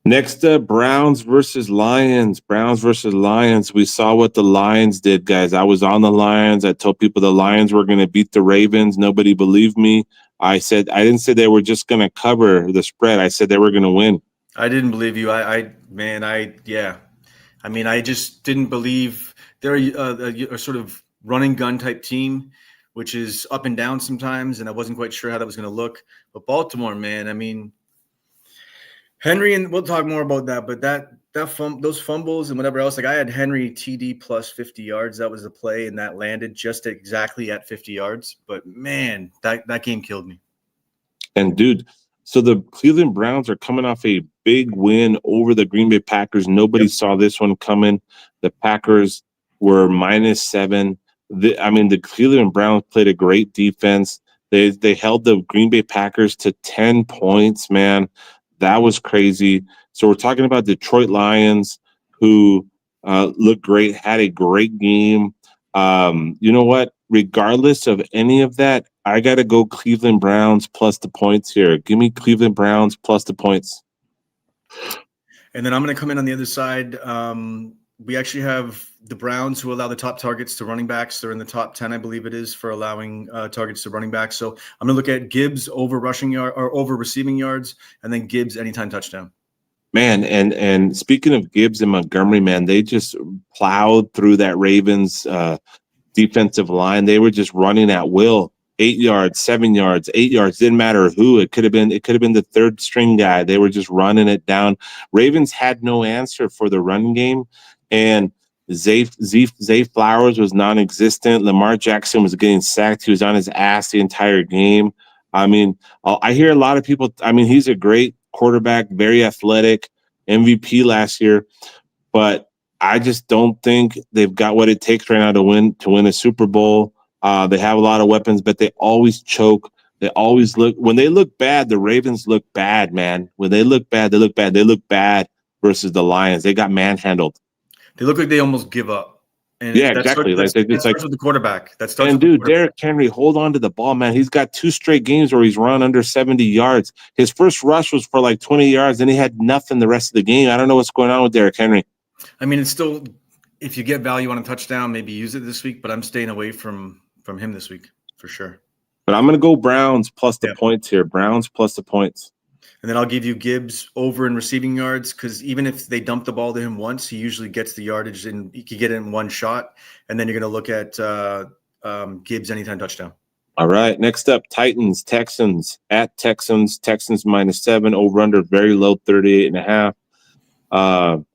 Next up, Browns versus Lions. We saw what the Lions did, guys. I was on the Lions. I told people the Lions were going to beat the Ravens. Nobody believed me. I didn't say they were just going to cover the spread. I said they were going to win. I didn't believe you. I just didn't believe they're a sort of running gun type team, which is up and down sometimes, and I wasn't quite sure how that was going to look. But Baltimore, man, I mean, Henry, and we'll talk more about that, but those fumbles and whatever else, like I had Henry TD plus 50 yards. That was the play, and that landed just exactly at 50 yards. But man, that game killed me. And dude, so the Cleveland Browns are coming off a big win over the Green Bay Packers. Nobody saw this one coming. The Packers were -7. The Cleveland Browns played a great defense. They held the Green Bay Packers to 10 points, man. That was crazy. So we're talking about Detroit Lions, who looked great, had a great game. You know what? Regardless of any of that, I got to go Cleveland Browns plus the points here. Give me Cleveland Browns plus the points. And then I'm going to come in on the other side. We actually have the Browns who allow the top targets to running backs. They're in the top 10, I believe it is, for allowing targets to running backs. So I'm going to look at Gibbs over rushing yard or over receiving yards, and then Gibbs anytime touchdown. Man, and speaking of Gibbs and Montgomery, man, they just plowed through that Ravens defensive line. They were just running at will. 8 yards, 7 yards, 8 yards, didn't matter who. It could have been the third string guy. They were just running it down. Ravens had no answer for the run game, and Zay Flowers was non-existent. Lamar Jackson was getting sacked. He was on his ass the entire game. I mean, I hear a lot of people. I mean, he's a great quarterback, very athletic, MVP last year. But I just don't think they've got what it takes right now to win a Super Bowl. They have a lot of weapons, but they always choke. They always when they look bad, the Ravens look bad, man. When they look bad, they look bad. They look bad versus the Lions. They got manhandled. They look like they almost give up. And yeah, exactly. That starts with the quarterback. That starts with dude, Derrick Henry, hold on to the ball, man. He's got 2 straight games where he's run under 70 yards. His first rush was for like 20 yards, and he had nothing the rest of the game. I don't know what's going on with Derrick Henry. I mean, it's still, if you get value on a touchdown, maybe use it this week, but I'm staying away from him this week for sure. But I'm going to go Browns plus the points here. Browns plus the points. And then I'll give you Gibbs over in receiving yards, because even if they dump the ball to him once, he usually gets the yardage and he can get it in one shot. And then you're going to look at Gibbs anytime touchdown. All right. Next up, Titans, Texans at Texans. Texans -7, over under very low 38.5.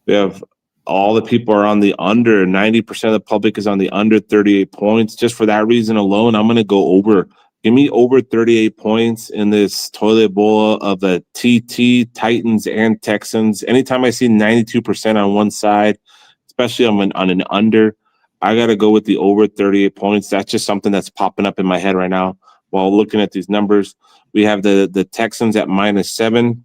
We have all the people are on the under. 90% of the public is on the under 38 points. Just for that reason alone, I'm going to go over. Give me over 38 points in this toilet bowl of the TT, Titans, and Texans. Anytime I see 92% on one side, especially on an under, I got to go with the over 38 points. That's just something that's popping up in my head right now while looking at these numbers. We have the Texans at -7.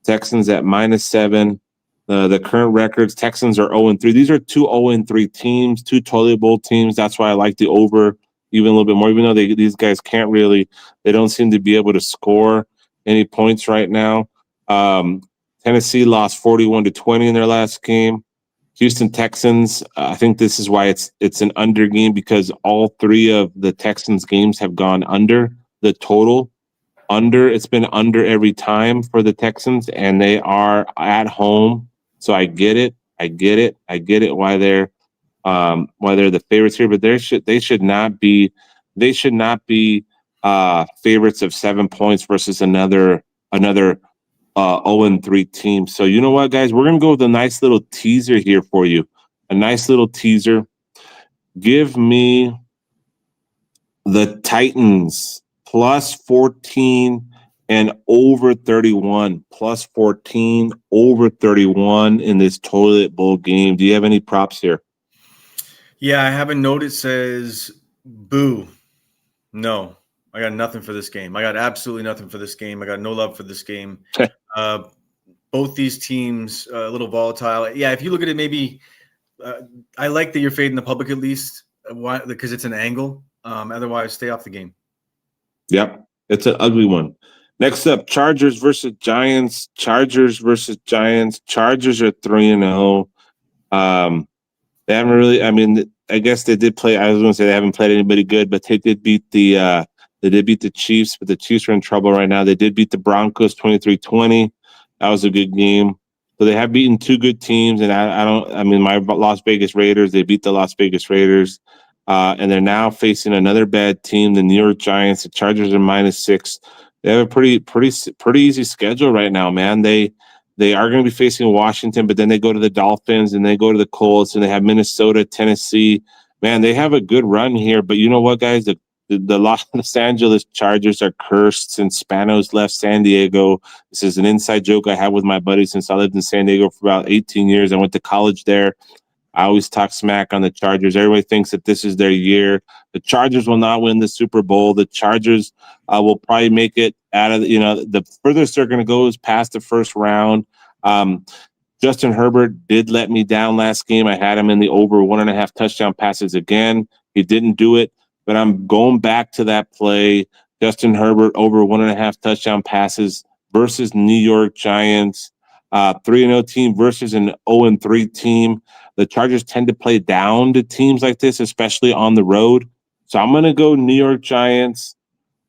Texans at -7. The current records, Texans are 0-3. These are 2 0-3 teams, 2 toilet bowl teams. That's why I like the over even a little bit more, even though these guys can't really, they don't seem to be able to score any points right now. Tennessee lost 41-20 in their last game. Houston Texans, I think this is why it's an under game, because all 3 of the Texans games have gone under the total. It's been under every time for the Texans, and they are at home. So I get it why they're the favorites here, but they should not be favorites of 7 points versus another 0-3 team. So you know what, guys, we're gonna go with a nice little teaser here for you. A nice little teaser. Give me the Titans +14 and over 31. +14 over 31 in this toilet bowl game. Do you have any props here? Yeah, I have a note. It says, boo. No, I got nothing for this game. I got absolutely nothing for this game. I got no love for this game. Both these teams a little volatile. Yeah, if you look at it, maybe I like that you're fading the public at least. Why? Because it's an angle. Otherwise, stay off the game. Yep, it's an ugly one. Next up, Chargers versus Giants. Chargers are 3-0. They haven't really. I mean, I guess they did play. I was going to say they haven't played anybody good, but they did beat the Chiefs. But the Chiefs are in trouble right now. They did beat the Broncos 23-20. That was a good game. So they have beaten 2 good teams, and my Las Vegas Raiders. They beat the Las Vegas Raiders, and they're now facing another bad team, the New York Giants. The Chargers are -6. They have a pretty easy schedule right now, man. They are going to be facing Washington, but then they go to the Dolphins and they go to the Colts and they have Minnesota, Tennessee. Man, they have a good run here. But you know what, guys? The Los Angeles Chargers are cursed since Spanos left San Diego. This is an inside joke I have with my buddy since I lived in San Diego for about 18 years. I went to college there. I always talk smack on the Chargers. Everybody thinks that this is their year. The Chargers will not win the Super Bowl. The Chargers will probably make it out of, the furthest they're going to go is past the first round. Justin Herbert did let me down last game. I had him in the over 1.5 touchdown passes again. He didn't do it, but I'm going back to that play. Justin Herbert over 1.5 touchdown passes versus New York Giants. 3-0 team versus an 0-3 team. The Chargers tend to play down to teams like this, especially on the road. So I'm going to go New York Giants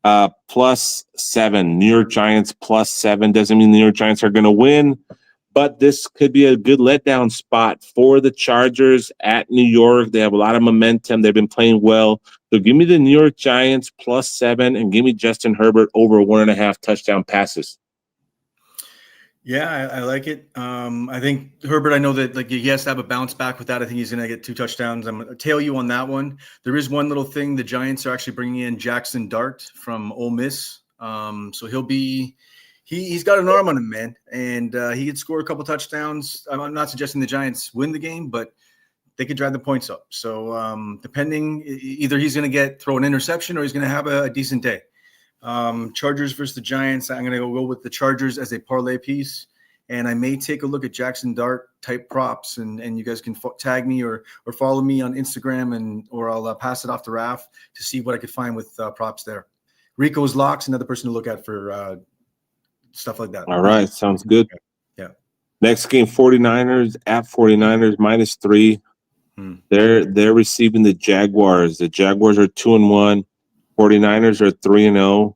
+7. New York Giants +7. Doesn't mean the New York Giants are going to win, but this could be a good letdown spot for the Chargers at New York. They have a lot of momentum. They've been playing well. So give me the New York Giants +7 and give me Justin Herbert over 1.5 touchdown passes. Yeah, I like it. I think Herbert, I know that he has to have a bounce back with that. I think he's going to get 2 touchdowns. I'm going to tail you on that one. There is one little thing. The Giants are actually bringing in Jackson Dart from Ole Miss. So he'll be He's got an arm on him, man, and he could score a couple touchdowns. I'm not suggesting the Giants win the game, but they could drive the points up. So depending, either he's going to throw an interception or he's going to have a decent day. Chargers versus the Giants. I'm going to go with the Chargers as a parlay piece, and I may take a look at Jackson Dart type props, and you guys can tag me or follow me on Instagram, or I'll pass it off to Raph to see what I could find with props there. Rico's Locks, another person to look at for stuff like that. All right, sounds good. Yeah. Next game, 49ers at 49ers -3. They're receiving the Jaguars. The Jaguars are 2-1. 49ers are 3-0.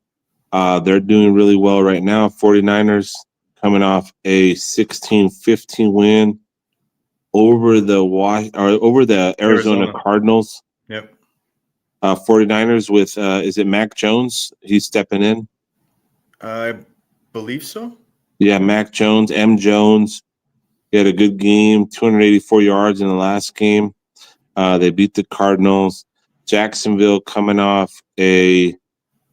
They're doing really well right now. 49ers coming off a 16-15 win over the Arizona Cardinals. Yep. 49ers with is it Mac Jones? He's stepping in. I believe so. Yeah, Mac Jones, M. Jones. He had a good game, 284 yards in the last game. They beat the Cardinals. Jacksonville coming off a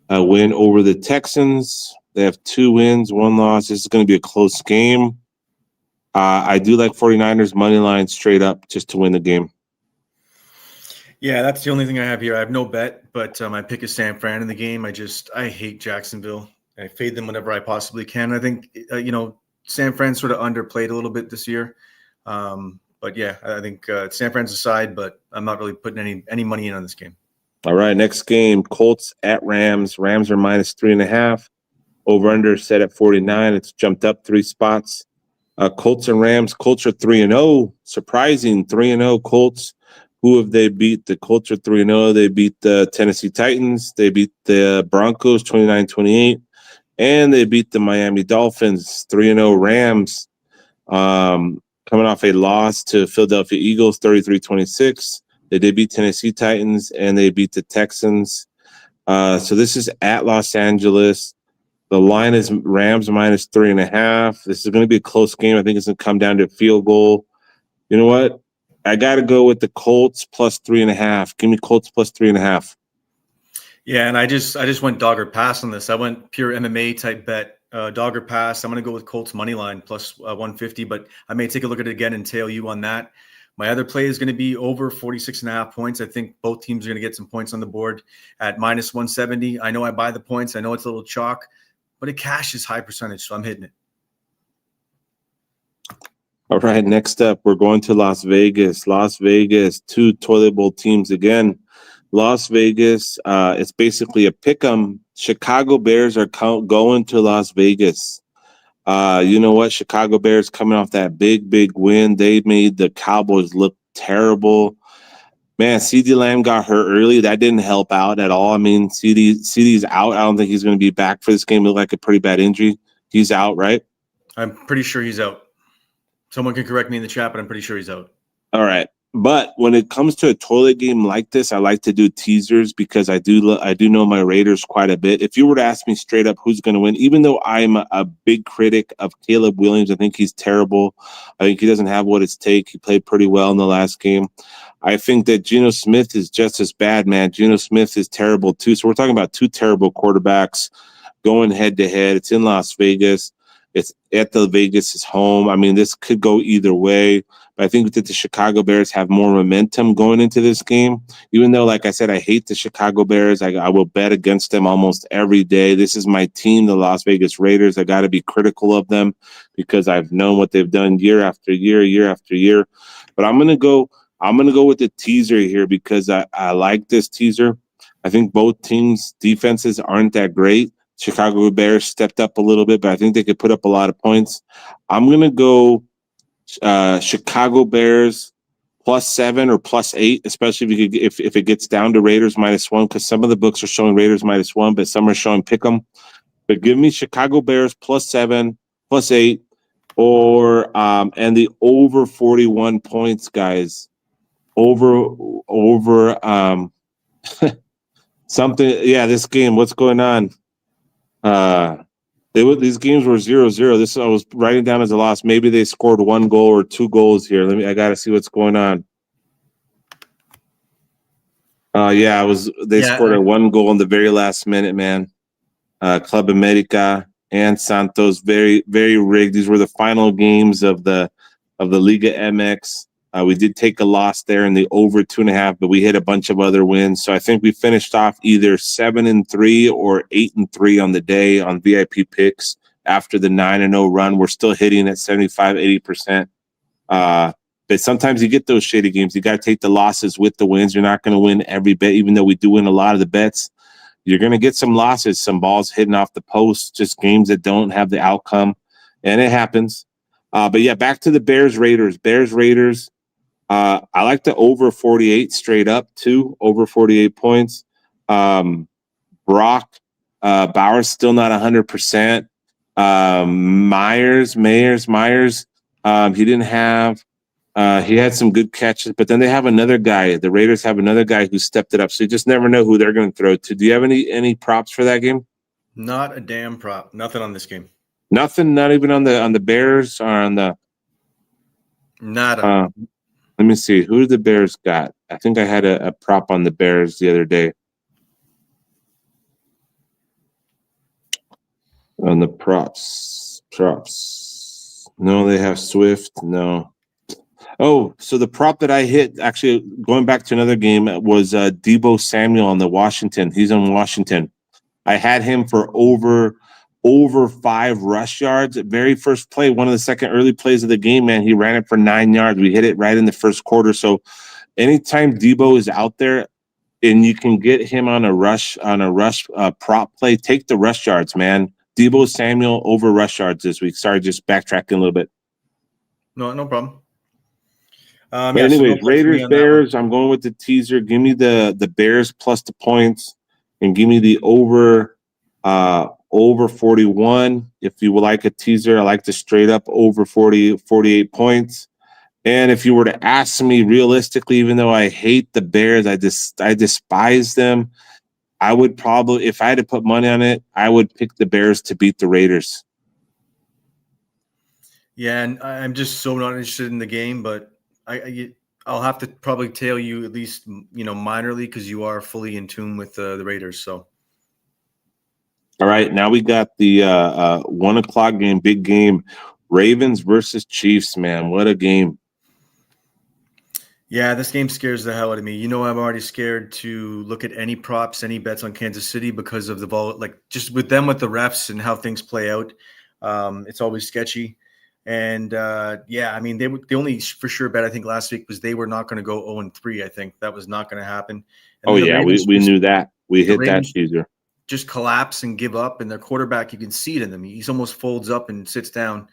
win over the Texans. They have 2 wins, 1 loss. This is going to be a close game. I do like 49ers money line straight up just to win the game. Yeah, that's the only thing I have here. I have no bet, but my pick is San Fran in the game. I hate Jacksonville. I fade them whenever I possibly can. I think, San Fran sort of underplayed a little bit this year. But yeah, I think San Fran's aside, but I'm not really putting any money in on this game. All right, next game, Colts at Rams. Rams are -3.5. Over-under set at 49. It's jumped up 3 spots. Colts and Rams. Colts are 3-0. Surprising, 3-0 Colts. Who have they beat? The Colts are 3-0. They beat the Tennessee Titans. They beat the Broncos 29-28. And they beat the Miami Dolphins 3-0 Rams. Coming off a loss to Philadelphia Eagles 33-26. They did beat Tennessee Titans, and they beat the Texans. So this is at Los Angeles. The line is Rams -3.5. This is going to be a close game. I think it's going to come down to a field goal. You know what? I got to go with the Colts +3.5. Give me Colts +3.5. Yeah, and I just went dog or pass on this. I went pure MMA type bet, dog or pass. I'm going to go with Colts money line +150, but I may take a look at it again and tail you on that. My other play is going to be over 46.5 points. I think both teams are going to get some points on the board at -170. I know I buy the points. I know it's a little chalk, but it cashes high percentage, so I'm hitting it. All right, next up, we're going to Las Vegas. Las Vegas, 2 toilet bowl teams again. Las Vegas, it's basically a pick-em. Chicago Bears are going to Las Vegas. You know what? Chicago Bears coming off that big win. They made the Cowboys look terrible. Man, CeeDee Lamb got hurt early. That didn't help out at all. I mean, CeeDee's out. I don't think he's going to be back for this game. It looked like a pretty bad injury. He's out, right? I'm pretty sure he's out. Someone can correct me in the chat, but I'm pretty sure he's out. All right. But when it comes to a toilet game like this, I like to do teasers because I do know my Raiders quite a bit. If you were to ask me straight up who's going to win, even though I'm a big critic of Caleb Williams, I think he's terrible. I think he doesn't have what it takes. He played pretty well in the last game. I think that Geno Smith is just as bad, man. Geno Smith is terrible too. So we're talking about 2 terrible quarterbacks going head to head. It's in Las Vegas. It's at the Vegas' home. I mean, this could go either way. But I think that the Chicago Bears have more momentum going into this game. Even though, like I said, I hate the Chicago Bears. I will bet against them almost every day. This is my team, the Las Vegas Raiders. I got to be critical of them because I've known what they've done year after year after year. But I'm gonna go with the teaser here because I like this teaser. I think both teams' defenses aren't that great. Chicago Bears stepped up a little bit, but I think they could put up a lot of points. I'm going to go Chicago Bears +7 or +8, especially if it gets down to Raiders -1, because some of the books are showing Raiders -1, but some are showing pick'em. But give me Chicago Bears +7, +8, or and the over 41 points, guys. Over something. Yeah, this game. What's going on? These games were 0-0. This I was writing down as a loss. Maybe they scored 1 goal or 2 goals here. I gotta see what's going on. They scored a 1 goal in the very last minute, man. Club America. and Santos. Very, very rigged. These were the final games of the Liga MX. We did take a loss there in the over 2.5, but we hit a bunch of other wins. So I think we finished off either 7-3 or 8-3 on the day on VIP picks after the 9-0 run. We're still hitting at 75-80%. But sometimes you get those shady games. You got to take the losses with the wins. You're not going to win every bet, even though we do win a lot of the bets. You're going to get some losses, some balls hitting off the post, just games that don't have the outcome, and it happens. But yeah, back to the Bears-Raiders. Bears-Raiders, I like the over 48 straight up, too, over 48 points. Brock Bowers still not 100%. Myers, he didn't have he had some good catches, but then they have another guy. The Raiders have another guy who stepped it up. So you just never know who they're going to throw to. Do you have any props for that game? Not a damn prop. Nothing on this game. Nothing. Not even on the Bears or on the. Nada. Let me see. Who did the Bears got? I think I had a prop on the Bears the other day. On the props. No, they have Swift. No. Oh, so the prop that I hit, actually going back to another game, was Deebo Samuel on the Washington. He's on Washington. I had him for over 5 rush yards. Very first play, one of the second early plays of the game, man, he ran it for 9 yards. We hit it right in the first quarter. So anytime Deebo is out there and you can get him on a rush prop play, take the rush yards, man. Deebo Samuel over rush yards this week. Sorry, just backtracking a little bit. No problem. But anyways, Raiders, Bears, I'm going with the teaser. Give me the Bears plus the points and give me the over 41. If you would like a teaser, I like the straight up over 48 points. And if you were to ask me realistically, even though I hate the Bears, I despise them, I would probably, if I had to put money on it, I would pick the Bears to beat the Raiders. Yeah, and I'm just so not interested in the game, but I'll have to probably tail you at least, minorly, because you are fully in tune with the Raiders. So, all right, now we got the 1 o'clock game, big game, Ravens versus Chiefs. Man, what a game! Yeah, this game scares the hell out of me. I'm already scared to look at any props, any bets on Kansas City because of just with them with the refs and how things play out. It's always sketchy. And the only for sure bet I think last week was they were not going to go 0-3. I think that was not going to happen. And we knew that. We hit that teaser. Just collapse and give up, and their quarterback, you can see it in them. He's almost folds up and sits down.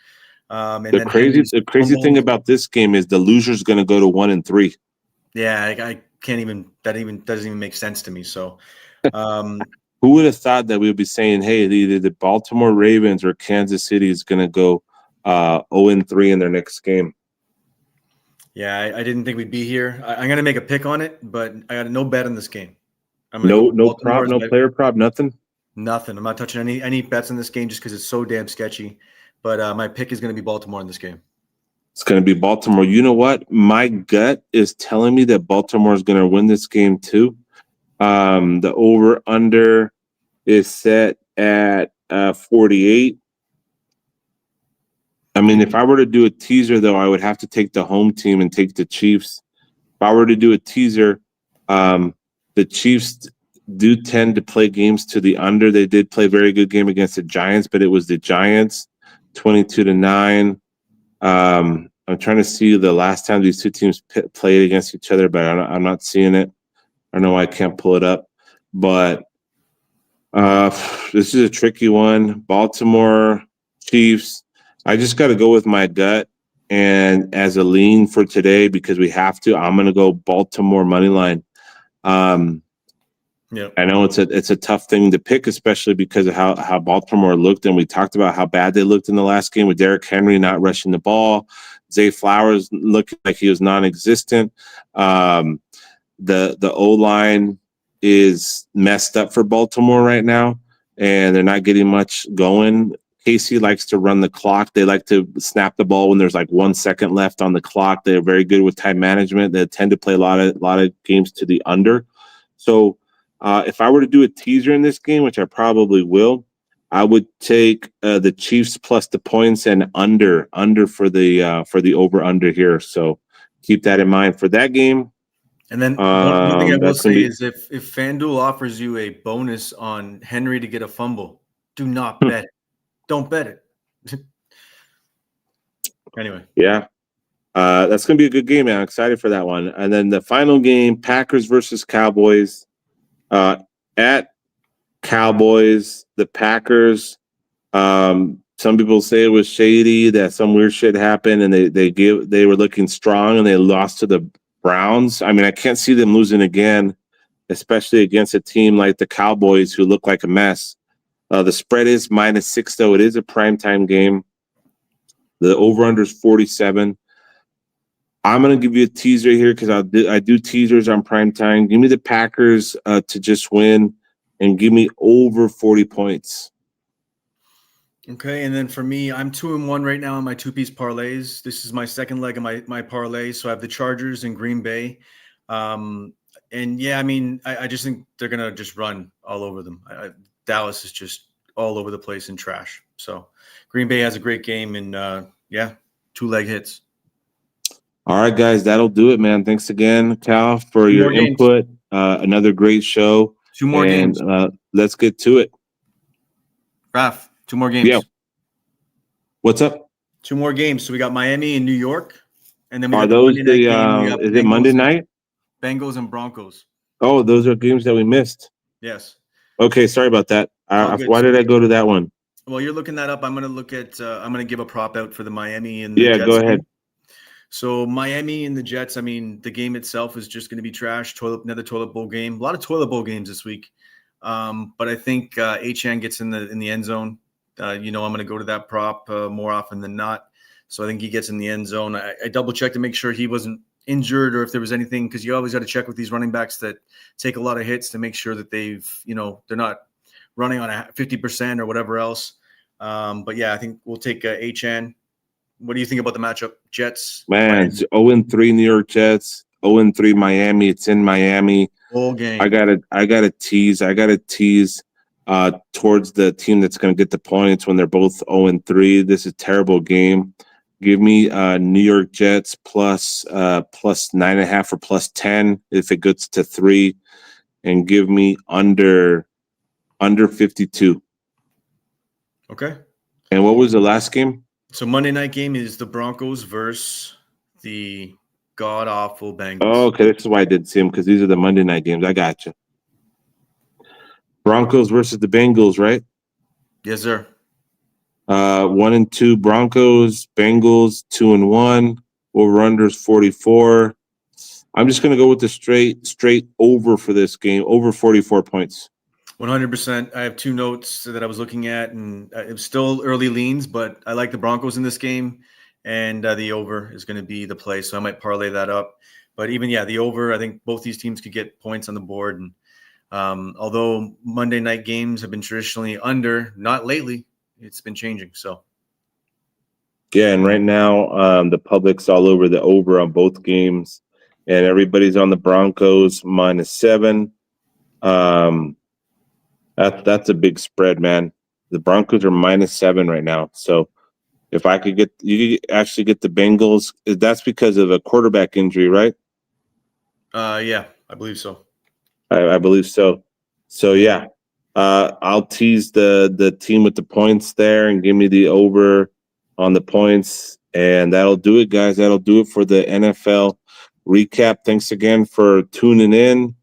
The crazy thing about this game is the loser's going to go to 1-3. Yeah, I can't even. That doesn't even make sense to me. So. Who would have thought that we would be saying, hey, either the Baltimore Ravens or Kansas City is going to go 0-3 in their next game? Yeah, I didn't think we'd be here. I'm going to make a pick on it, but I got no bet on this game. No prop, no player prop, nothing? Nothing. I'm not touching any bets on this game just because it's so damn sketchy. But my pick is going to be Baltimore in this game. It's going to be Baltimore. You know what? My gut is telling me that Baltimore is going to win this game too. The over-under is set at 48. I mean, if I were to do a teaser, though, I would have to take the home team and take the Chiefs. If I were to do a teaser, the Chiefs do tend to play games to the under. They did play a very good game against the Giants, but it was the Giants, 22-9. I'm trying to see the last time these two teams played against each other, but I'm not seeing it. I don't know why I can't pull it up. But this is a tricky one. Baltimore, Chiefs. I just got to go with my gut. And as a lean for today, because we have to, I'm going to go Baltimore money line. Yeah, I know it's a tough thing to pick, especially because of how Baltimore looked, and we talked about how bad they looked in the last game with Derrick Henry not rushing the ball, Zay Flowers looking like he was non-existent. The O-line is messed up for Baltimore right now, and they're not getting much going. Casey likes to run the clock. They like to snap the ball when there's like 1 second left on the clock. They're very good with time management. They tend to play a lot of games to the under. So if I were to do a teaser in this game, which I probably will, I would take the Chiefs plus the points and under for the over under here. So keep that in mind for that game. And then one thing I will say is if FanDuel offers you a bonus on Henry to get a fumble, do not bet it. Don't bet it. Anyway. Yeah. That's going to be a good game, man. I'm excited for that one. And then the final game, Packers versus Cowboys. At Cowboys, the Packers. Some people say it was shady, that some weird shit happened, and they were looking strong, and they lost to the Browns. I mean, I can't see them losing again, especially against a team like the Cowboys who look like a mess. The spread is -6, though. It is a primetime game. The over-under is 47. I'm going to give you a teaser here because I do teasers on primetime. Give me the Packers to just win, and give me over 40 points. Okay, and then for me, I'm 2-1 right now on my two-piece parlays. This is my second leg of my parlay. So I have the Chargers and Green Bay. And yeah, I mean, I just think they're going to just run all over them. Dallas is just all over the place and trash. So Green Bay has a great game, and yeah, 2-leg hits. All right, guys, that'll do it, man. Thanks again, Cal, for your input. Another great show. 2 more games. Let's get to it. Raf, 2 more games. Yeah. What's up? 2 more games. So we got Miami and New York, and then we are got those the? Is it Monday night? Bengals and Broncos. Oh, those are games that we missed. Yes. Okay, sorry about that. Why did I go to that one? Well, you're looking that up. I'm going to look at. I'm going to give a prop out for the Miami and Jets go ahead. Game. So Miami and the Jets. I mean, the game itself is just going to be trash. Another toilet bowl game. A lot of toilet bowl games this week. But I think Achane gets in the end zone. I'm going to go to that prop more often than not. So I think he gets in the end zone. I double checked to make sure he wasn't injured or if there was anything, because you always got to check with these running backs that take a lot of hits to make sure that they're not running on a 50% or whatever else. But yeah, I think we'll take Achane. What do you think about the matchup? Jets. Man, it's 0-3 New York Jets, 0-3 Miami. It's in Miami. Whole game. I gotta tease towards the team that's gonna get the points when they're both 0-3. This is a terrible game. Give me New York Jets plus 9.5 or plus 10 if it gets to 3, and give me under 52. Okay. And what was the last game? So Monday night game is the Broncos versus the god-awful Bengals. Oh, okay. This is why I did see them, because these are the Monday night games. I got you. Broncos versus the Bengals, right? Yes, sir. 1-2 Broncos, Bengals 2-1. Over-unders 44. I'm just going to go with the straight over for this game, over 44 points. 100%. I have 2 notes that I was looking at, and it's still early leans, but I like the Broncos in this game, and the over is going to be the play, so I might parlay that up. But even, the over, I think both these teams could get points on the board. And although Monday night games have been traditionally under, not lately, it's been changing. So, yeah, and right now the public's all over the over on both games, and everybody's on the Broncos -7. That's a big spread, man. The Broncos are -7 right now. So if I could you actually get the Bengals, that's because of a quarterback injury, right? Yeah, I believe so. I believe so. So yeah, I'll tease the team with the points there and give me the over on the points, and that'll do it, guys. That'll do it for the NFL recap. Thanks again for tuning in.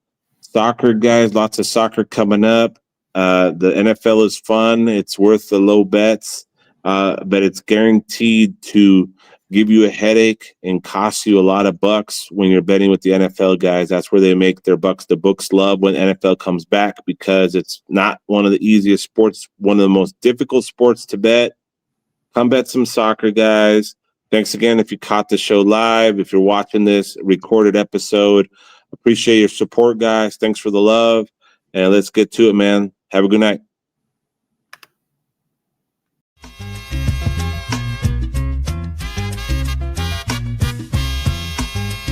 Soccer, guys, lots of soccer coming up. The NFL is fun. It's worth the low bets, but it's guaranteed to give you a headache and cost you a lot of bucks when you're betting with the NFL, guys. That's where they make their bucks. The books love when NFL comes back because it's not one of the easiest sports, one of the most difficult sports to bet. Come bet some soccer, guys. Thanks again if you caught the show live, if you're watching this recorded episode. Appreciate your support, guys. Thanks for the love, and let's get to it, man. Have a good night.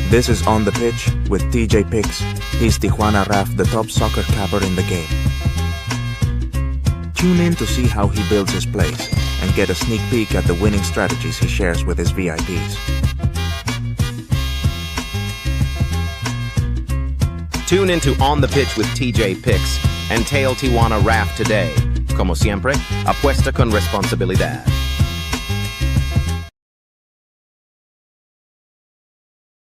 This is On the Pitch with TJ Picks. He's Tijuana Raf, the top soccer capper in the game. Tune in to see how he builds his plays and get a sneak peek at the winning strategies he shares with his VIPs. Tune into On the Pitch with TJ Picks and Tail Tijuana Raft today. Como siempre, apuesta con responsabilidad.